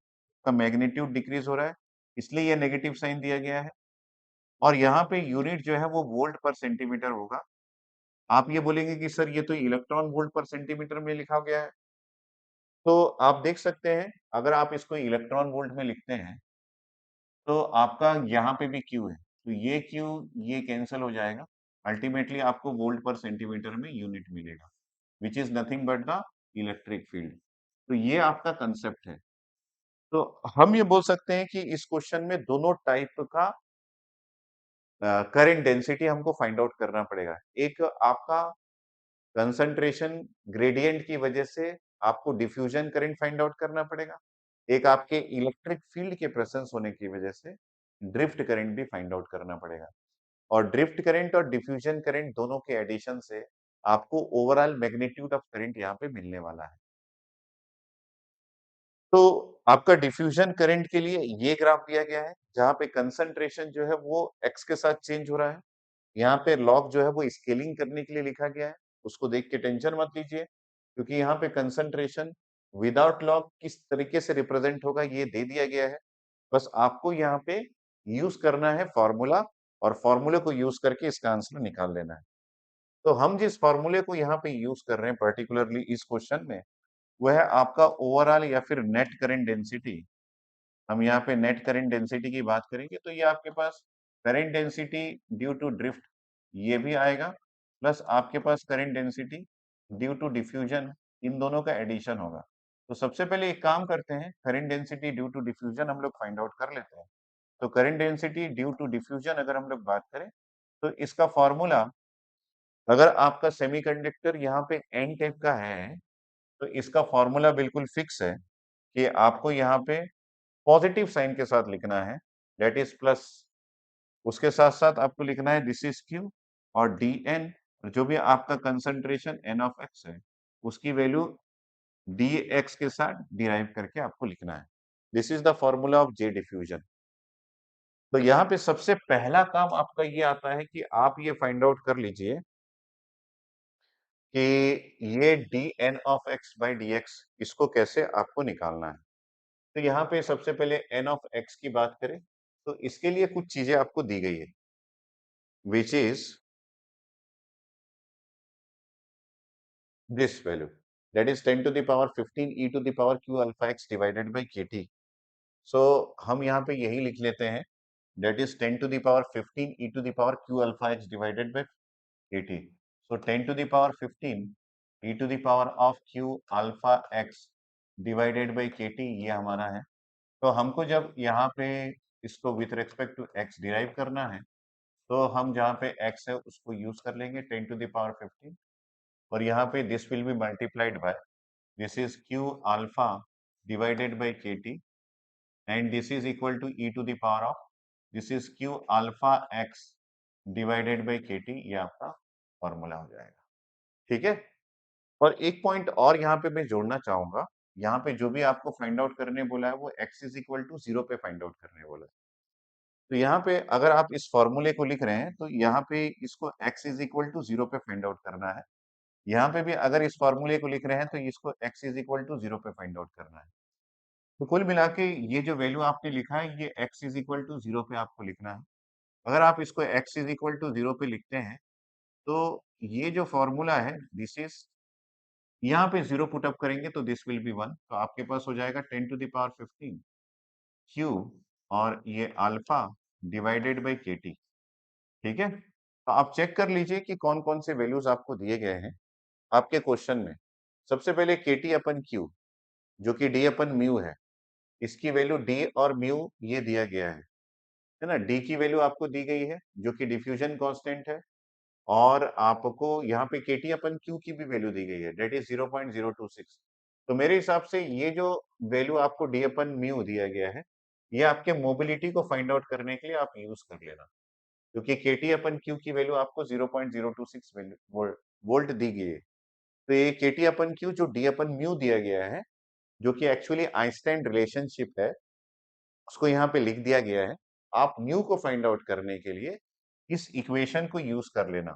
का मैग्नीट्यूड डिक्रीज हो रहा है, इसलिए ये नेगेटिव साइन दिया गया है। और यहाँ पे यूनिट जो है वो वोल्ट पर सेंटीमीटर होगा। आप ये बोलेंगे कि सर ये तो इलेक्ट्रॉन वोल्ट पर सेंटीमीटर में लिखा गया है। तो आप देख सकते हैं, अगर आप इसको इलेक्ट्रॉन वोल्ट में लिखते हैं, तो आपका यहाँ पे भी Q है। तो ये Q ये कैंसल हो जाएगा। अल्टीमेटली आपको वोल्ट पर सेंटीमीटर में यूनिट मिलेगा, which is nothing but the electric field. तो ये आपका कांसेप्ट है। तो हम ये बोल सकते हैं कि इस क्वेश्चन में दोनों टाइप का करंट डेंसिटी हमको फाइंड आउट करना पड़ेगा। एक आपका कंसंट्रेशन ग्रेडियंट की वजह से आपको डिफ्यूजन करंट फाइंड आउट करना पड़ेगा। एक आपके इलेक्ट्रिक फील्ड के प्रेजेंस होने की वजह से ड्रिफ्ट करंट भी फाइंड आउट करना पड़ेगा। और ड्रिफ्ट करंट और डिफ्यूजन करंट दोनों के एडिशन से आपको ओवरऑल मैग्नीट्यूड ऑफ करंट यहाँ पे मिलने वाला है। तो आपका डिफ्यूजन करंट के लिए ये ग्राफ दिया गया है, जहाँ पे कंसंट्रेशन जो है वो एक्स के साथ चेंज हो रहा है। यहाँ पे लॉग जो है वो स्केलिंग करने के लिए लिखा गया है। उसको देख के टेंशन मत लीजिए, क्योंकि यहाँ पे कंसंट्रेशन विदाउट लॉग किस तरीके से रिप्रेजेंट होगा ये दे दिया गया है। बस आपको यहाँ पे यूज करना है फॉर्मूला, और फॉर्मूले को यूज करके इसका आंसर निकाल लेना है। तो हम जिस फॉर्मूले को यहाँ पे यूज कर रहे हैं पर्टिकुलरली इस क्वेश्चन में, वह है आपका ओवरऑल या फिर नेट करंट डेंसिटी। हम यहाँ पे नेट करंट डेंसिटी की बात करेंगे, तो ये आपके पास current density due to drift ये भी आएगा, प्लस आपके पास current density due to diffusion, इन दोनों का एडिशन होगा। तो सबसे पहले एक काम करते हैं, current density due to diffusion हम लोग फाइंड आउट कर लेते हैं। तो current density due to diffusion अगर हम लोग बात करें, तो इसका फॉर्मूला, अगर आपका सेमीकंडक्टर यहाँ पे एन टाइप का है, तो इसका फॉर्मूला बिल्कुल फिक्स है कि आपको यहाँ पे पॉजिटिव साइन के साथ लिखना है, दैट इज प्लस। उसके साथ साथ आपको लिखना है दिस इज क्यू, और डी एन, जो भी आपका कंसंट्रेशन एन ऑफ एक्स है, उसकी वैल्यू डी एक्स के साथ डिराइव करके आपको लिखना है। This is the formula of J diffusion. तो यहाँ पे सबसे पहला काम आपका ये आता है कि आप ये फाइंड आउट कर लीजिए कि ये D N of X by D X इसको कैसे आपको निकालना है। तो यहाँ पे सबसे पहले एन ऑफ एक्स की बात करें, तो इसके लिए कुछ चीजें आपको दी गई है, which is this value, that is 10 to the power 15 e to the power q alpha x divided by kt. So हम यहाँ पे यही लिख लेते हैं, that is 10 to the power 15 e to the power q alpha x divided by kt. So 10 to the power 15 e to the power of q alpha x divided by kt ये हमारा है। तो हमको जब यहाँ पे इसको with respect to x derive करना है, तो हम जहाँ पे x है उसको यूज कर लेंगे 10 to the power 15, और यहाँ पे this will B multiplied by this is q alpha divided by kt, and this is equal to e to the power of this is q alpha x divided by kt, ये आपका फॉर्मूला हो जाएगा। ठीक है। और एक पॉइंट और यहाँ पे मैं जोड़ना चाहूंगा, यहाँ पे जो भी आपको फाइंड आउट करने बोला है वो x इज इक्वल टू 0 पे फाइंड आउट करने बोला है। तो यहाँ पे अगर आप इस फॉर्मूले को लिख रहे हैं, तो यहाँ पे इसको x इज इक्वल टू 0 पे फाइंड आउट करना है। यहाँ पे भी अगर इस फॉर्मूले को लिख रहे हैं, तो इसको x इज इक्वल टू 0 पे फाइंड आउट करना है। तो कुल मिला के ये जो वैल्यू आपने लिखा है, ये x इज इक्वल टू 0 पे आपको लिखना है। अगर आप इसको x इज इक्वल टू 0 पे लिखते हैं, तो ये जो फॉर्मूला है दिस इज, यहाँ पे 0 पुट अप करेंगे तो दिस विल बी 1, तो आपके पास हो जाएगा 10 टू द पावर 15 q, और ये अल्फा डिवाइडेड बाय kt। ठीक है। तो आप चेक कर लीजिए कि कौन कौन से वैल्यूज आपको दिए गए हैं आपके क्वेश्चन में। सबसे पहले kt अपन q, जो कि d अपन म्यू है, इसकी वैल्यू d और म्यू ये दिया गया है ना। d की वैल्यू आपको दी गई है जो कि डिफ्यूजन कांस्टेंट है, और आपको यहाँ पे kt अपन q की भी वैल्यू दी गई है, दैट इज 0.026। तो मेरे हिसाब से ये जो वैल्यू आपको d अपन म्यू दिया गया है, ये आपके मोबिलिटी को फाइंड आउट करने के लिए आप यूज कर लेना, क्योंकि kt अपन q की वैल्यू आपको 0.026 वोल्ट दी गई है। तो ये kt अपन q जो d अपन म्यू दिया गया है, जो कि एक्चुअली आइंस्टाइन रिलेशनशिप है, उसको यहाँ पे लिख दिया गया है। आप न्यू को फाइंड आउट करने के लिए इस इक्वेशन को यूज कर लेना,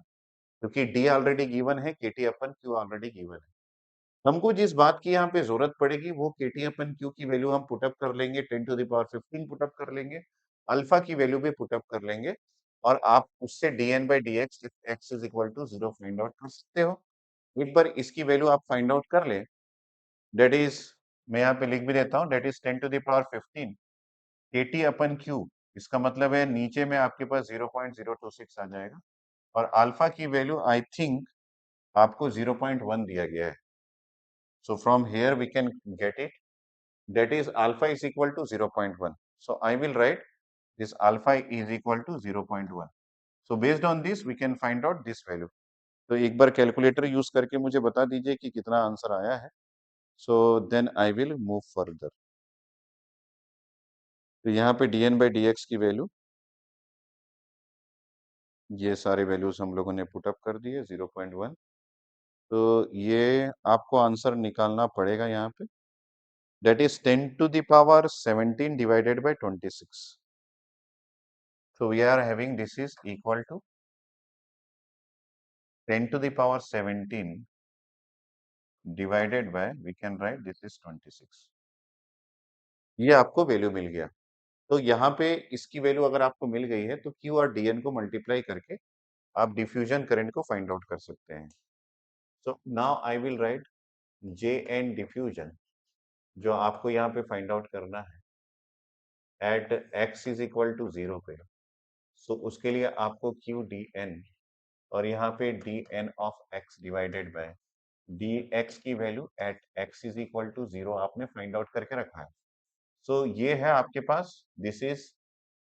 क्योंकि डी ऑलरेडी गिवन है, केटी अपन क्यू ऑलरेडी गिवन है। हमको जिस बात की यहाँ पे जरूरत पड़ेगी वो केटी अपन क्यू की वैल्यू हम पुटअप कर लेंगे, 10 टू द पावर 15 पुटअप कर लेंगे, अल्फा की वैल्यू भी पुटअप कर लेंगे, और आप उससे dn by dx if x is equal to 0 find out कर सकते हो। एक बार इसकी वैल्यू आप फाइंड आउट कर ले, दैट इज, मैं यहाँ पे लिख भी देता हूँ, that is 10 to the power 15 kT upon q। इसका मतलब है नीचे में आपके पास 0.026 आ जाएगा और अल्फा की वैल्यू आई थिंक आपको 0.1 दिया गया है। So from here we can get it, that is alpha is equal to 0.1. So I will write this alpha is equal to 0.1. So based on this we can find out this value. तो एक बार कैलकुलेटर यूज करके मुझे बता दीजिए कि कितना आंसर आया है। So then I will move further. तो यहाँ पे dn by dx की वैल्यू, ये सारे वैल्यूज हम लोगों ने पुट अप कर दिए 0.1। तो ये आपको आंसर निकालना पड़ेगा यहाँ पे, that is 10 to the power 17 divided by 26। So we are having this is equal to 10 to the power 17 divided by, we can write this is 26। ये आपको वैल्यू मिल गया। तो यहाँ पे इसकी वैल्यू अगर आपको मिल गई है तो Q और DN को मल्टीप्लाई करके आप डिफ्यूजन करंट को फाइंड आउट कर सकते हैं। So now I will write JN diffusion, जो आपको यहाँ पे फाइंड आउट करना है at x is equal to 0 पे। सो उसके लिए आपको QDN और यहाँ पे DN of x divided by dx की value at x is equal to 0 आपने फाइंड आउट करके रखा है। सो ये है आपके पास, this is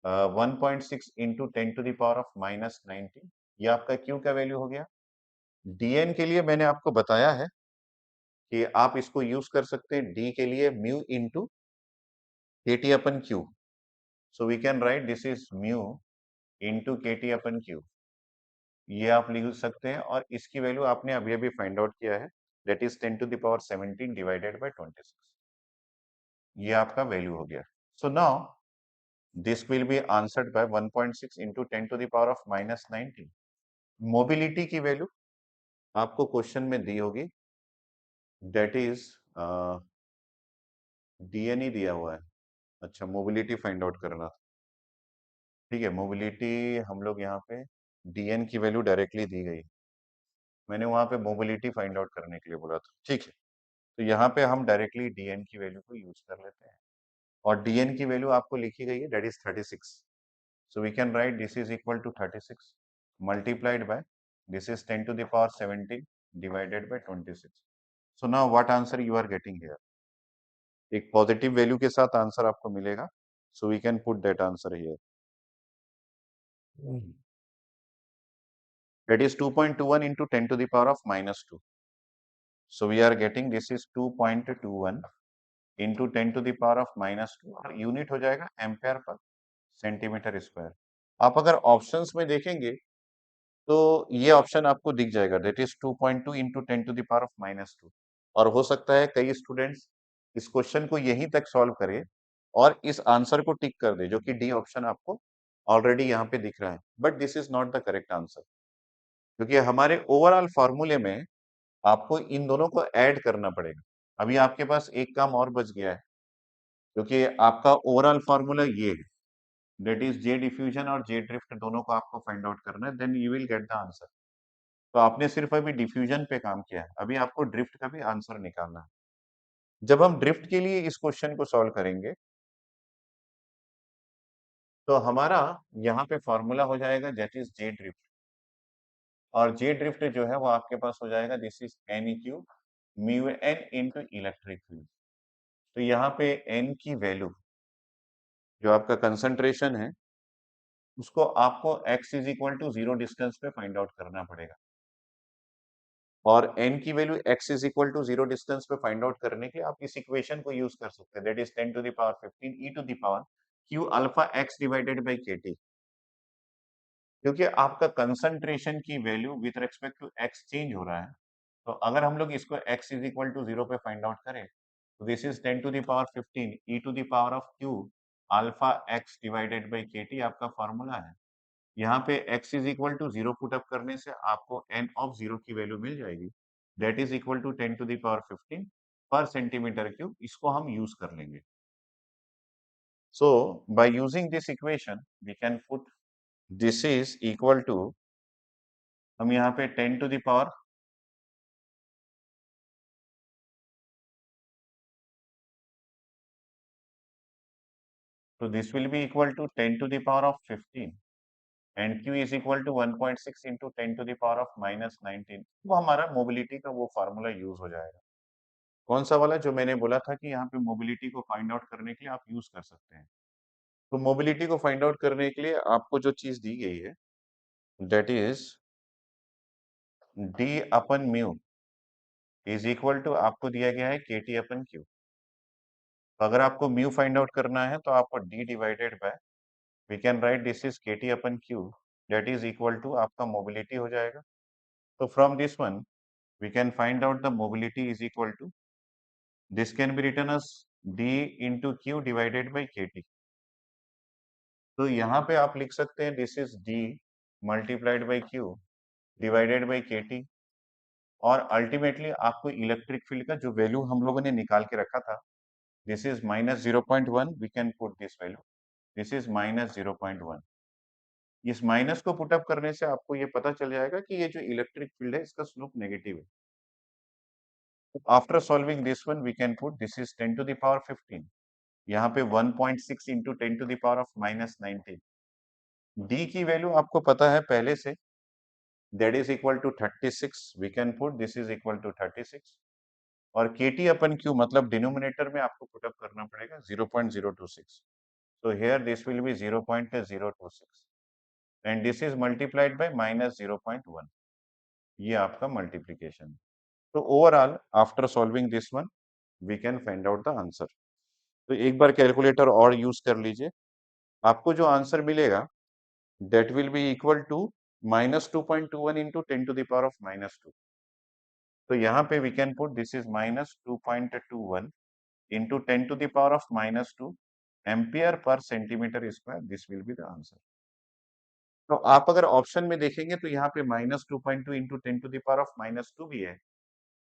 1.6 into 10 to the power of -19। ये आपका Q का वैल्यू हो गया। DN के लिए मैंने आपको बताया है कि आप इसको यूज कर सकते हैं D के लिए mu into KT upon Q। So we can write this is mu into KT upon Q। ये आप लिख सकते हैं और इसकी वैल्यू आपने अभी अभी फाइंड आउट किया है, that is 10 to the power 17 divided by 26। ये आपका वैल्यू हो गया। So now this will be answered by 1.6 into 10 to the power of -19। Mobility की वैल्यू आपको क्वेश्चन में दी होगी, दैट इज डीएन ही दिया हुआ है। अच्छा, मोबिलिटी फाइंड आउट करना, ठीक है। मोबिलिटी हम लोग यहाँ पे डीएन की वैल्यू डायरेक्टली दी गई, मैंने वहां पे मोबिलिटी फाइंड आउट करने के लिए बोला था, ठीक है। तो यहाँ पे हम डायरेक्टली डीएन की वैल्यू को यूज कर लेते हैं और डीएन की वैल्यू आपको लिखी गई है, that is 36। So we can write this is equal to 36 multiplied by this is 10 to the power 17 divided by 26। So now what answer you are getting here? एक पॉजिटिव वैल्यू के साथ आंसर आपको मिलेगा। So we can put that answer here. That is 2.21 into 10 to the power of -2। So we are getting this is 2.21 into 10 to the power of -2 और यूनिट हो जाएगा एम्पेयर पर सेंटीमीटर स्क्वायर। आप अगर ऑप्शंस में देखेंगे तो ये ऑप्शन आपको दिख जाएगा, that is 2.2 into 10 to the power of -2। और हो सकता है कई स्टूडेंट्स इस क्वेश्चन को यहीं तक सॉल्व करे और इस आंसर को टिक कर दे, जो कि डी ऑप्शन आपको ऑलरेडी यहाँ पे दिख रहा है, but this is not the correct answer, क्योंकि हमारे ओवरऑल फॉर्मूले में आपको इन दोनों को ऐड करना पड़ेगा। अभी आपके पास एक काम और बच गया है, क्योंकि आपका ओवरऑल फॉर्मूला ये है, दैट इज जे डिफ्यूजन और जे ड्रिफ्ट, दोनों को आपको फाइंड आउट करना है, then you will get the answer. तो आपने सिर्फ अभी डिफ्यूजन पे काम किया है, अभी आपको ड्रिफ्ट का भी आंसर निकालना है। जब हम ड्रिफ्ट के लिए इस क्वेश्चन को सॉल्व करेंगे तो हमारा यहाँ पे फॉर्मूला हो जाएगा दैट इज जे ड्रिफ्ट, और जे ड्रिफ्ट जो है वो आपके पास हो जाएगा this is N E Q mu N into electric field. तो यहाँ पे एन की वैल्यू, जो आपका कंसंट्रेशन है, उसको आपको x is equal to 0 distance पे फाइंड आउट करना पड़ेगा, और n की value x is equal to 0 distance पे फाइंड आउट करने के लिए आप इस इक्वेशन को यूज कर सकते हैं, that is 10 to the power 15 e to the power q alpha x divided by kt। क्योंकि आपका कंसंट्रेशन की value with respect to x change हो रहा है, तो अगर हम लोग इसको x इज इक्वल टू 0 पे फाइंड आउट करें तो this is 10 to the power 15 e to the power of q alpha x divided by kt आपका फॉर्मूला है। यहाँ पे x is equal to 0 put up करने से आपको n ऑफ 0 की वैल्यू मिल जाएगी, that is equal to 10 to the power 15 per centimetre cube. इसको हम यूज कर लेंगे। So by using this equation we can put this is equal to, हम यहाँ पे 10 टू द पावर, तो this will be equal to 10 to the power of 15 and q is equal to 1.6 into 10 to the power of -19। वो हमारा मोबिलिटी का वो फार्मूला यूज हो जाएगा। कौन सा वाला, जो मैंने बोला था कि यहाँ पे मोबिलिटी को फाइंड आउट करने के लिए आप यूज कर सकते हैं। तो मोबिलिटी को फाइंड आउट करने के लिए आपको जो चीज दी गई है that is d upon mu is equal to, आपको दिया गया है kt अपन q। तो अगर आपको म्यू फाइंड आउट करना है तो आपको d divided by, we can write this is kt upon q, that is equal to आपका मोबिलिटी हो जाएगा। तो from this one we can find out the mobility is equal to, this can be written as d into q divided by kt। तो यहाँ पे आप लिख सकते हैं this is d multiplied by q divided by kt, और अल्टीमेटली आपको इलेक्ट्रिक फील्ड का जो वैल्यू हम लोगों ने निकाल के रखा था, this is -0.1, we can put this value, this is -0.1। इस माइनस को पुटअप करने से आपको ये पता चल जाएगा कि ये जो इलेक्ट्रिक फील्ड है इसका स्लोप नेगेटिव है। After solving this one we can put this is 10 to the power 15, यहाँ पे 1.6 into 10 to the power of -19। D की वैल्यू आपको पता है पहले से, that is equal to 36, we can put this is equal to 36, और kt अपन q मतलब डिनोमिनेटर में आपको पुटअप करना पड़ेगा 0.026। so here this will be 0.026 and this is multiplied by -0.1, ये आपका मल्टीप्लीकेशन। तो overall after solving this one we can find out the answer. तो एक बार कैलकुलेटर और यूज कर लीजिए, आपको जो आंसर मिलेगा that will be equal to -2.21 into 10 to the power of -2। तो यहाँ पे we can put this is -2.21 into 10 to the power of -2 ampere per centimetre square, this will be the answer. तो आप अगर ऑप्शन में देखेंगे तो यहाँ पे -2.2 into 10 to the power of -2 भी है।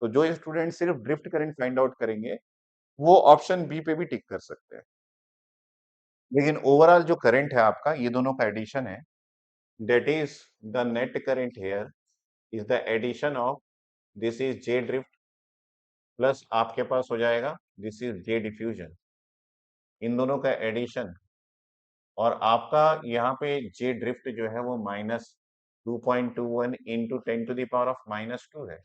तो जो स्टूडेंट सिर्फ ड्रिफ्ट करंट फाइंड आउट करेंगे वो ऑप्शन बी पे भी टिक कर सकते हैं। लेकिन ओवरऑल जो करंट है आपका, ये दोनों का एडिशन है, that is the net current here is the addition of this is J drift plus आपके पास हो जाएगा दिस इज जे डिफ्यूजन, इन दोनों का एडिशन, और आपका यहाँ पे जे ड्रिफ्ट जो है वो -2.21 into 10 to the power of -2 है,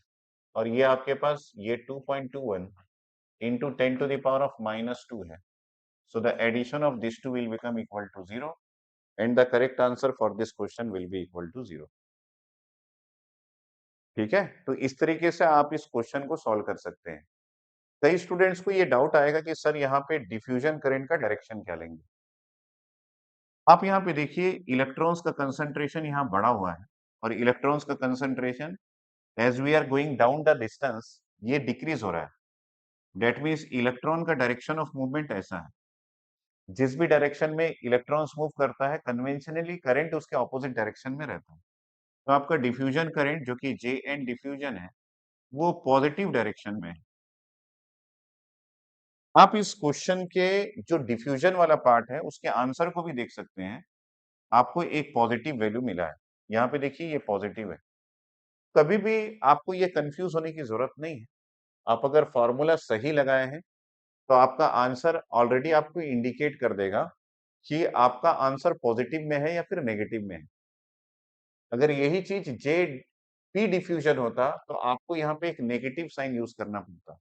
और ये आपके पास ये 2.21 into 10 to the power of -2 है। So the addition of this two will become equal to 0 and the correct answer for this question will be equal to 0। ठीक है, तो इस तरीके से आप इस क्वेश्चन को सॉल्व कर सकते हैं। कई स्टूडेंट्स को ये डाउट आएगा कि सर यहाँ पे डिफ्यूजन करंट का डायरेक्शन क्या लेंगे। आप यहाँ पे देखिए इलेक्ट्रॉन्स का कंसंट्रेशन यहाँ बढ़ा हुआ है, और इलेक्ट्रॉन्स का concentration as we are going down the distance ये डिक्रीज हो रहा है। दैट मीन्स इलेक्ट्रॉन का डायरेक्शन ऑफ मूवमेंट ऐसा है, जिस भी डायरेक्शन में इलेक्ट्रॉन्स मूव करता है कन्वेंशनली करंट उसके ऑपोजिट डायरेक्शन में रहता है। तो आपका डिफ्यूजन करंट जो कि जे एन डिफ्यूजन है वो पॉजिटिव डायरेक्शन में है। आप इस क्वेश्चन के जो डिफ्यूजन वाला पार्ट है उसके आंसर को भी देख सकते हैं, आपको एक पॉजिटिव वैल्यू मिला है। यहाँ पे देखिए ये पॉजिटिव है। कभी भी आपको ये कंफ्यूज होने की जरूरत नहीं है। आप अगर फॉर्मूला सही लगाए हैं तो आपका आंसर ऑलरेडी आपको इंडिकेट कर देगा कि आपका आंसर पॉजिटिव में है या फिर नेगेटिव में है। अगर यही चीज जे पी डिफ्यूजन होता तो आपको यहाँ पे एक नेगेटिव साइन यूज करना पड़ता,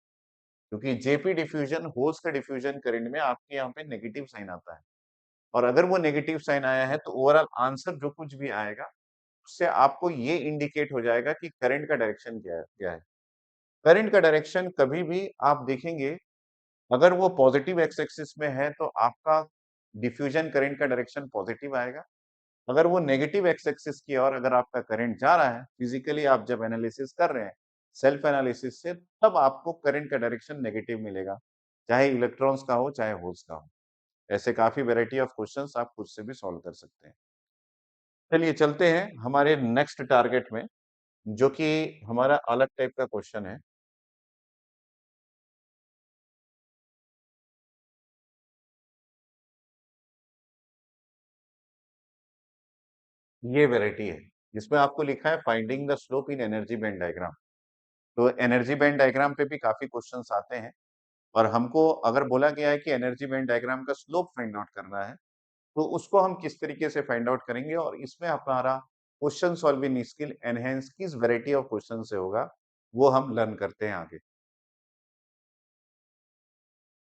क्योंकि जेपी डिफ्यूजन होल्स का डिफ्यूजन करंट में आपके यहाँ पे नेगेटिव साइन आता है, और अगर वो नेगेटिव साइन आया है तो ओवरऑल आंसर जो कुछ भी आएगा उससे आपको ये इंडिकेट हो जाएगा कि करंट का डायरेक्शन क्या है। करंट का डायरेक्शन कभी भी आप देखेंगे, अगर वो पॉजिटिव एक्स एक्सिस में है तो आपका डिफ्यूजन करंट का डायरेक्शन पॉजिटिव आएगा। अगर वो नेगेटिव एक्स एक्सिस की ओर अगर आपका करंट जा रहा है, फिजिकली आप जब एनालिसिस कर रहे हैं सेल्फ एनालिसिस से, तब आपको करंट का डायरेक्शन नेगेटिव मिलेगा, चाहे इलेक्ट्रॉन्स का हो चाहे होल्स का हो। ऐसे काफी वैरायटी ऑफ क्वेश्चंस आप खुद से भी सॉल्व कर सकते हैं। चलिए चलते हैं हमारे नेक्स्ट टारगेट में, जो कि हमारा अलग टाइप का क्वेश्चन है। ये वैरायटी है, जिसमें आपको लिखा है finding the slope in energy band diagram. तो एनर्जी बैंड डायग्राम पे भी काफ़ी क्वेश्चन्स आते हैं और हमको अगर बोला गया है कि एनर्जी बैंड डायग्राम का स्लोप फाइंड आउट करना है, तो उसको हम किस तरीके से फाइंड आउट करेंगे और इसमें हमारा क्वेश्चन सॉल्विंग स्किल एनहांस किस वैरायटी ऑफ क्वेश्चन से होगा, वो हम लर्न करते हैं आगे।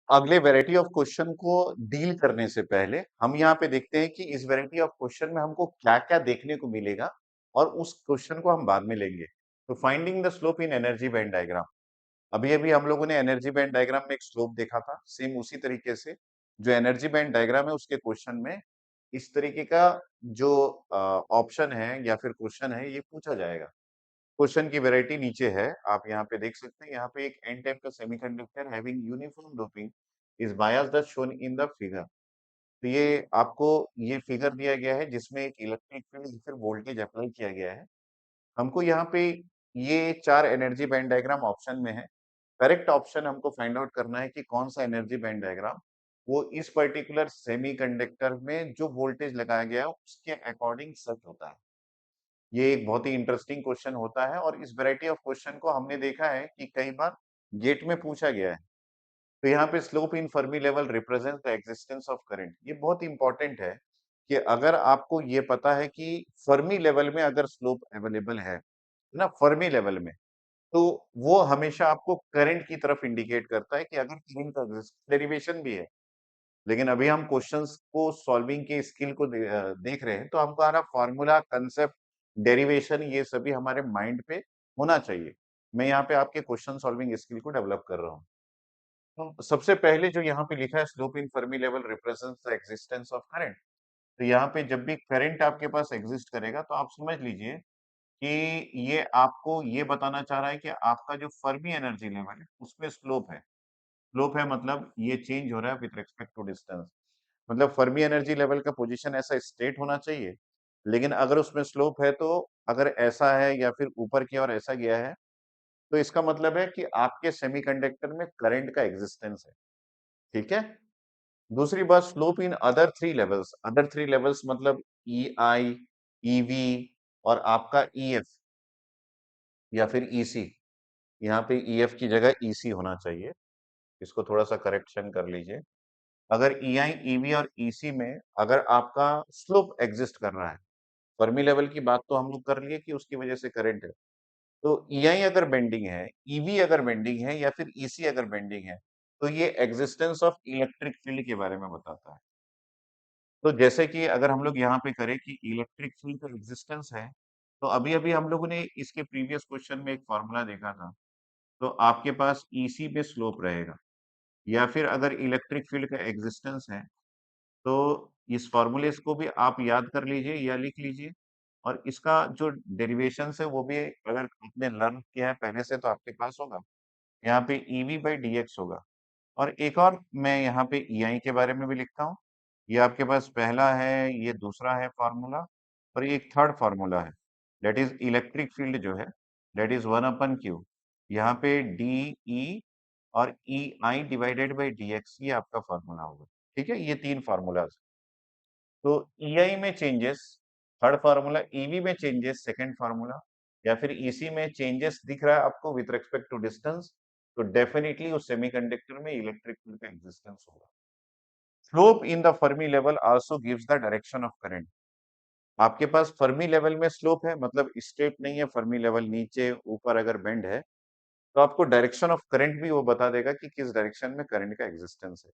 अगले वैरायटी ऑफ क्वेश्चन को डील करने से पहले हम यहाँ पे देखते हैं कि इस वैरायटी ऑफ क्वेश्चन में हमको क्या-क्या देखने को मिलेगा और उस क्वेश्चन को हम बाद में लेंगे। तो finding the slope in energy band diagram. अभी-अभी हम लोगों ने एनर्जी बैंड डायग्राम में एक स्लोप देखा था। सेम उसी तरीके से जो एनर्जी बैंड डायग्राम है उसके क्वेश्चन में इस तरीके का जो ऑप्शन है या फिर क्वेश्चन है ये पूछा जाएगा। क्वेश्चन की वैरायटी नीचे है, आप यहाँ पे देख सकते हैं, यहाँ पे एक एन टाइप का semiconductor having uniform doping is biased as shown in the figure. तो ये आपको ये फिगर दिया गया है जिसमें एक इलेक्ट्रिक फील्ड या फिर वोल्टेज अप्लाई किया गया है। हमको यहाँ पे ये 4 एनर्जी बैंड डायग्राम ऑप्शन में है। करेक्ट ऑप्शन हमको फाइंड आउट करना है कि कौन-सा एनर्जी बैंड डायग्राम वो इस पर्टिकुलर सेमीकंडक्टर में जो वोल्टेज लगाया गया है उसके अकॉर्डिंग सच होता है। ये एक बहुत ही इंटरेस्टिंग क्वेश्चन होता है और इस वैरायटी ऑफ क्वेश्चन को हमने देखा है कि कई बार गेट में पूछा गया है। तो यहाँ पे slope in Fermi level represents the existence of current. ये बहुत इंपॉर्टेंट है कि अगर आपको ये पता है कि फर्मी लेवल में अगर स्लोप अवेलेबल है ना फर्मी लेवल में, तो वो हमेशा आपको करंट की तरफ इंडिकेट करता है कि अगर करंट का डेरिवेशन भी है। लेकिन अभी हम क्वेश्चंस को सॉल्विंग के स्किल को देख रहे हैं, तो हमको हमारा फार्मूला, कांसेप्ट, डेरिवेशन ये सभी हमारे माइंड पे होना चाहिए। मैं यहाँ पे आपके क्वेश्चन सॉल्विंग स्किल को डेवलप कर रहा हूँ। तो सबसे पहले जो यहाँ पे लिखा है slope in Fermi level represents the existence of current. तो यहाँ पे जब भी करंट आपके पास एग्जिस्ट करेगा तो आप समझ लीजिए कि ये आपको ये बताना चाह रहा है कि आपका जो फर्मी एनर्जी लेवल है, उसमें स्लोप है। स्लोप है मतलब ये चेंज हो रहा है विथ रिस्पेक्ट टू डिस्टेंस। मतलब फर्मी एनर्जी लेवल का पोजीशन ऐसा स्ट्रेट होना चाहिए, लेकिन अगर उसमें स्लोप है तो अगर ऐसा है या फिर ऊपर की ओर ऐसा गया है, तो इसका मतलब है कि आपके सेमीकंडक्टर में करंट का एग्जिस्टेंस है, ठीक है? दूसरी बात स्लोप इन अदर 3 लेवल्स मतलब ईआई, ईवी और आपका ईएफ या फिर ईसी। यहाँ पे ईएफ की जगह ईसी होना चाहिए, इसको थोड़ा-सा करेक्शन कर लीजिए। अगर ईआई, ईवी और ईसी में अगर आपका स्लोप एग्जिस्ट कर रहा है, फर्मी लेवल की बात तो हम लोग कर लिए कि उसकी वजह से करंट है। तो ईआई अगर बेंडिंग है, ईवी अगर बेंडिंग है या फिर ईसी अगर बेंडिंग है, तो ये एक्जिस्टेंस ऑफ इलेक्ट्रिक फील्ड के बारे में बताता है। तो जैसे कि अगर हम लोग यहाँ पे करें कि इलेक्ट्रिक फील्ड का एक्जिस्टेंस है, तो अभी-अभी हम लोगों ने इसके प्रीवियस क्वेश्चन में एक फॉर्मूला देखा था। तो आपके पास ईसी पे स्लोप रहेगा या फिर अगर इलेक्ट्रिक फील्ड का एक्जिस्टेंस है तो इस फ़ॉर्मूलेज़ को भी आप याद कर लीजिए या लिख लीजिए और इसका जो डेरिवेशंस है वो भी अगर आपने लर्न किया है पहले से तो आपके पास होगा। यहाँ पे ईवी बाई डीएक्स होगा और एक और मैं यहाँ पे ईआई के बारे में भी लिखता हूँ। ये आपके पास पहला है, ये दूसरा है फ़ॉर्मूला और ये एक थर्ड फ़ॉर्मूला है। दैट इज़ इलेक्ट्रिक फील्ड जो है दैट इज़ 1 अपन क्यू। यहाँ पे डीई और ईआई डिवाइडेड बाई डीएक्स ये आपका फ़ॉर्मूला होगा। ठीक है? ये 3 फ़ॉर्मूलाज़। तो ईआई में चेंजेस थर्ड फार्मूला, ईवी में चेंजेस सेकंड फार्मूला या फिर ईसी में चेंजेस दिख रहा है आपको विथ रिस्पेक्ट टू डिस्टेंस, तो डेफिनिटली उस सेमीकंडक्टर में इलेक्ट्रिक फील्ड का एग्जिस्टेंस होगा। Slope in the Fermi level also gives the direction of current. आपके पास फर्मी लेवल में स्लोप है मतलब स्ट्रेट नहीं है, फर्मी लेवल नीचे ऊपर अगर बेंड है तो आपको डायरेक्शन ऑफ करंट भी वो बता देगा कि किस डायरेक्शन में करंट का एग्जिस्टेंस है।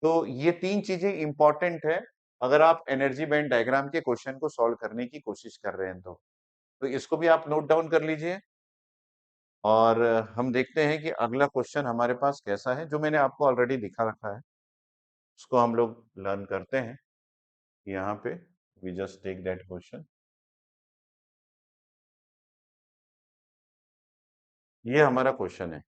तो ये 3 चीज़ें इम्पोर्टेंट है, अगर आप एनर्जी बैंड डायग्राम के क्वेश्चन को सॉल्व करने की कोशिश कर रहे हैं तो। तो इसको भी आप नोट डाउन कर लीजिए और हम देखते हैं कि अगला क्वेश्चन हमारे पास कैसा है, जो मैंने आपको ऑलरेडी दिखा रखा है, उसको हम लोग लर्न करते हैं। यहाँ पे we just take that question. ये हमारा क्वेश्चन है।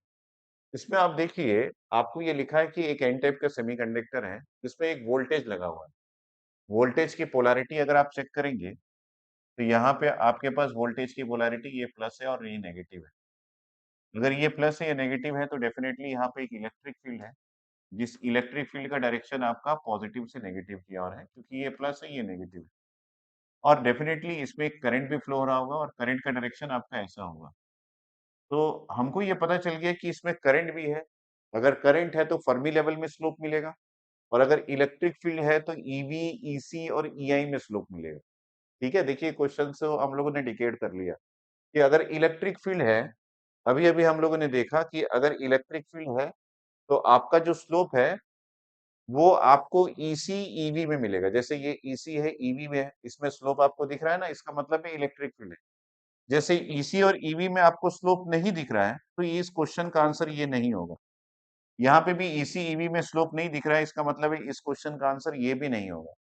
इसमें आप देखिए, आपको ये लिखा है कि एक एन टाइप का सेमीकंडक्टर है, जिसमें एक वोल्टेज लगा हुआ है। वोल्टेज की पोलैरिटी अगर आप चेक करेंगे, तो यहाँ पे आपके पास वोल्टेज की पोलैरिटी ये प्लस है और ये नेगेटिव है। अगर ये प्लस है या नेगेटिव है तो डेफिनेटली यहाँ पे एक इलेक्ट्रिक फील्ड है, जिस इलेक्ट्रिक फील्ड का डायरेक्शन आपका पॉजिटिव से नेगेटिव की ओर है, क्योंकि ये प्लस है, ये नेगेटिव है। और डेफिनेटली इसमें एक करंट भी फ्लो हो रहा होगा और करंट का डायरेक्शन आपका ऐसा होगा। तो हमको ये पता चल गया कि इसमें करंट भी है। अगर करंट है तो फर्मी लेवल में स्लोप मिलेगा और अगर इलेक्ट्रिक फील्ड है तो ईवी, ईसी और ईआई में स्लोप मिलेगा। ठीक है? देखिए क्वेश्चन से हम लोगों ने डिकेड कर लिया कि अगर इलेक्ट्रिक फील्ड है, अभी-अभी हम लोगों ने देखा कि अगर इलेक्ट्रिक फील्ड है, तो आपका जो स्लोप है, वो आपको ईसी, ईवी में मिलेगा। जैसे ये ईसी है, ईवी में है, इसमें स्लोप आपको दिख रहा है ना, इसका मतलब है इलेक्ट्रिक फील्ड है। जैसे ईसी और ईवी में आपको स्लोप नहीं दिख रहा है, तो ये इस क्वेश्चन का आंसर ये नहीं होगा। यहाँ पे भी ईसी, ईवी में स्लोप नहीं दिख रहा है, इसका मतलब है इस क्वेश्चन का आंसर ये भी नहीं होगा।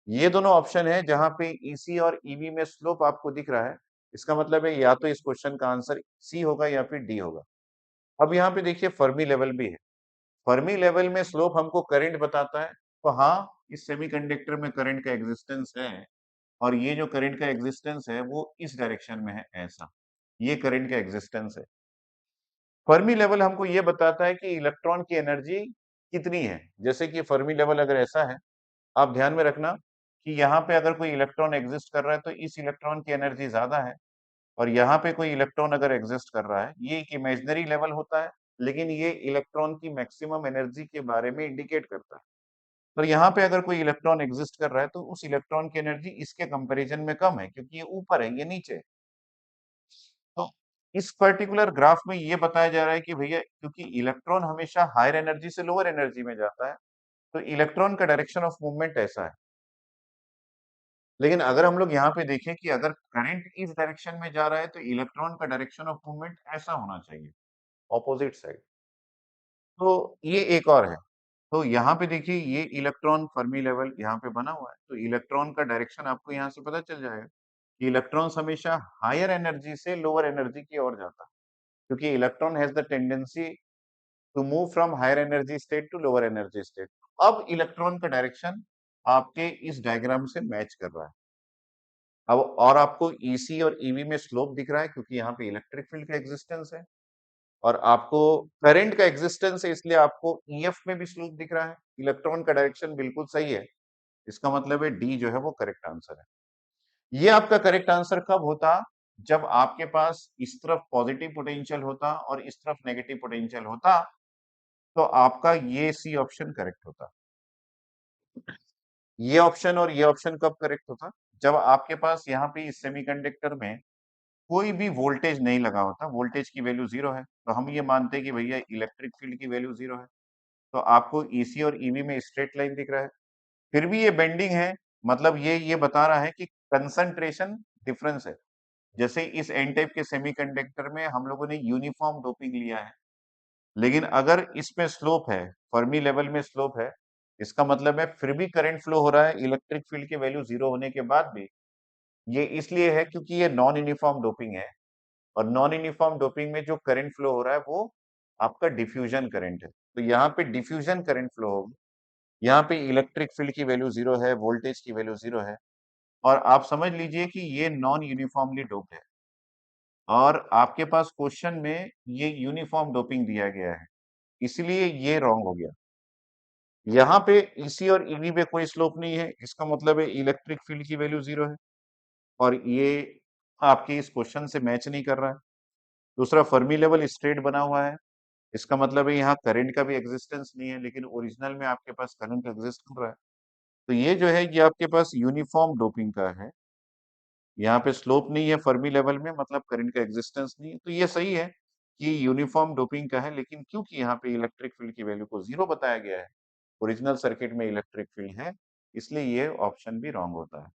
ये दोनों ऑप्शन है जहाँ पे ईसी और ईवी में स्लोप आपको दिख रहा है, इसका मतलब है या तो इस क्वेश्चन का आंसर सी होगा या फिर डी होगा। अब यहाँ पे देखिए फर्मी लेवल भी है। फर्मी लेवल में स्लोप हमको करंट बताता है, तो हाँ, इस सेमीकंडक्टर में करंट का एग्जिस्टेंस है और ये जो करंट का एग्जिस्टेंस है वो इस डायरेक्शन में है ऐसा। ये करंट का एग्जिस्टेंस है। फर्मी लेवल हमको ये बताता है कि इलेक्ट्रॉन की एनर्जी कितनी है। जैसे कि फर्मी लेवल अगर ऐसा है, आप ध्यान में रखना कि यहाँ पे अगर कोई इलेक्ट्रॉन एग्जिस्ट कर रहा है तो इस इलेक्ट्रॉन की एनर्जी ज्यादा है और यहाँ पे कोई इलेक्ट्रॉन अगर एग्जिस्ट कर रहा है, ये एक इमेजिनरी लेवल होता है, लेकिन ये इलेक्ट्रॉन की मैक्सिमम एनर्जी के बारे में इंडिकेट करता है। तो यहाँ पे अगर कोई इलेक्ट्रॉन एग्जिस्ट कर रहा है तो उस इलेक्ट्रॉन की एनर्जी इसके कंपैरिजन में कम है क्योंकि ये ऊपर है, ये नीचे है। तो इस पर्टिकुलर ग्राफ में ये बताया जा रहा है कि भैया क्योंकि इलेक्ट्रॉन हमेशा हायर एनर्जी से लोअर एनर्जी में जाता है, तो इलेक्ट्रॉन का डायरेक्शन ऑफ मूवमेंट ऐसा है। लेकिन अगर हम लोग यहाँ पे देखें कि अगर करंट इस डायरेक्शन में जा रहा है तो इलेक्ट्रॉन का डायरेक्शन ऑफ मूवमेंट ऐसा होना चाहिए, ऑपोजिट साइड। तो ये एक और है। तो यहाँ पे देखिए ये इलेक्ट्रॉन फर्मी लेवल यहाँ पे बना हुआ है। तो इलेक्ट्रॉन का डायरेक्शन आपको यहाँ से पता चल जाएगा कि इलेक्ट्रॉन्स हमेशा हायर एनर्जी से लोअर एनर्जी की ओर जाता है क्योंकि electron has the tendency to move from higher energy state to lower energy state. अब इलेक्ट्रॉन का डायरेक्शन आपके इस डायग्राम से मैच कर रहा है। अब और आपको ईसी और ईवी में स्लोप दिख रहा है क्योंकि यहाँ पे इलेक्ट्रिक फील्ड का एग्जिस्टेंस है और आपको करंट का एग्जिस्टेंस है इसलिए आपको ईएफ में भी स्लोप दिख रहा है। इलेक्ट्रॉन का डायरेक्शन बिल्कुल सही है। इसका मतलब है डी जो है वो करेक्ट आंसर है। ये आपका करेक्ट आंसर कब होता? जब आपके पास इस तरफ पॉजिटिव पोटेंशियल होता और इस तरफ नेगेटिव पोटेंशियल होता, तो आपका ये सी ऑप्शन करेक्ट होता। ये ऑप्शन और ये ऑप्शन कब करेक्ट होता? जब आपके पास यहाँ पे इस सेमीकंडक्टर में कोई भी वोल्टेज नहीं लगा होता, वोल्टेज की वैल्यू 0 है, तो हम ये मानते हैं कि भैया इलेक्ट्रिक फील्ड की वैल्यू 0 है। तो आपको ईसी और ईवी में स्ट्रेट लाइन दिख रहा है। फिर भी ये बेंडिंग है, मतलब ये बता रहा है कि कंसंट्रेशन डिफरेंस है। जैसे इस एन टाइप के सेमीकंडक्टर में हम लोगों ने यूनिफॉर्म डोपिंग लिया है, लेकिन अगर इसमें स्लोप है, फर्मी लेवल में स्लोप है, इसका मतलब है फिर भी करंट फ्लो हो रहा है इलेक्ट्रिक फील्ड की वैल्यू 0 होने के बाद भी। ये इसलिए है क्योंकि ये नॉन यूनिफॉर्म डोपिंग है और नॉन यूनिफॉर्म डोपिंग में जो करंट फ्लो हो रहा है वो आपका डिफ्यूजन करंट है। तो यहाँ पे डिफ्यूजन करंट फ्लो होगा। यहाँ पे इलेक्ट्रिक फील्ड की वैल्यू 0 है, वोल्टेज की वैल्यू 0 है और आप समझ लीजिए कि ये नॉन यूनिफॉर्मली डोप्ड है और आपके पास क्वेश्चन में ये यूनिफॉर्म डोपिंग दिया गया है, इसलिए ये रॉन्ग हो गया। यहाँ पे ईसी और ईवी में कोई स्लोप नहीं है, इसका मतलब है इलेक्ट्रिक फील्ड की वैल्यू 0 है और ये आपके इस क्वेश्चन से मैच नहीं कर रहा है। दूसरा फर्मी लेवल स्ट्रेट बना हुआ है, इसका मतलब है यहाँ करंट का भी एग्जिस्टेंस नहीं है, लेकिन ओरिजिनल में आपके पास करंट एग्जिस्ट कर रहा है। तो ये जो है ये आपके पास यूनिफॉर्म डोपिंग का है। यहाँ पे स्लोप नहीं है फर्मी लेवल में मतलब करंट का एग्जिस्टेंस नहीं है। तो ये सही है कि यूनिफॉर्म डोपिंग का है, लेकिन क्योंकि यहाँ पे इलेक्ट्रिक फील्ड की वैल्यू को 0 बताया गया है, ओरिजिनल सर्किट में इलेक्ट्रिक फील्ड है, इसलिए ये ऑप्शन भी रॉन्ग होता है।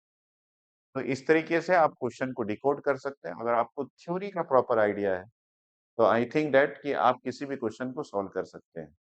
तो इस तरीके से आप क्वेश्चन को डिकोड कर सकते हैं। अगर आपको थ्योरी का प्रॉपर आइडिया है, तो आई थिंक दैट कि आप किसी भी क्वेश्चन को सॉल्व कर सकते हैं।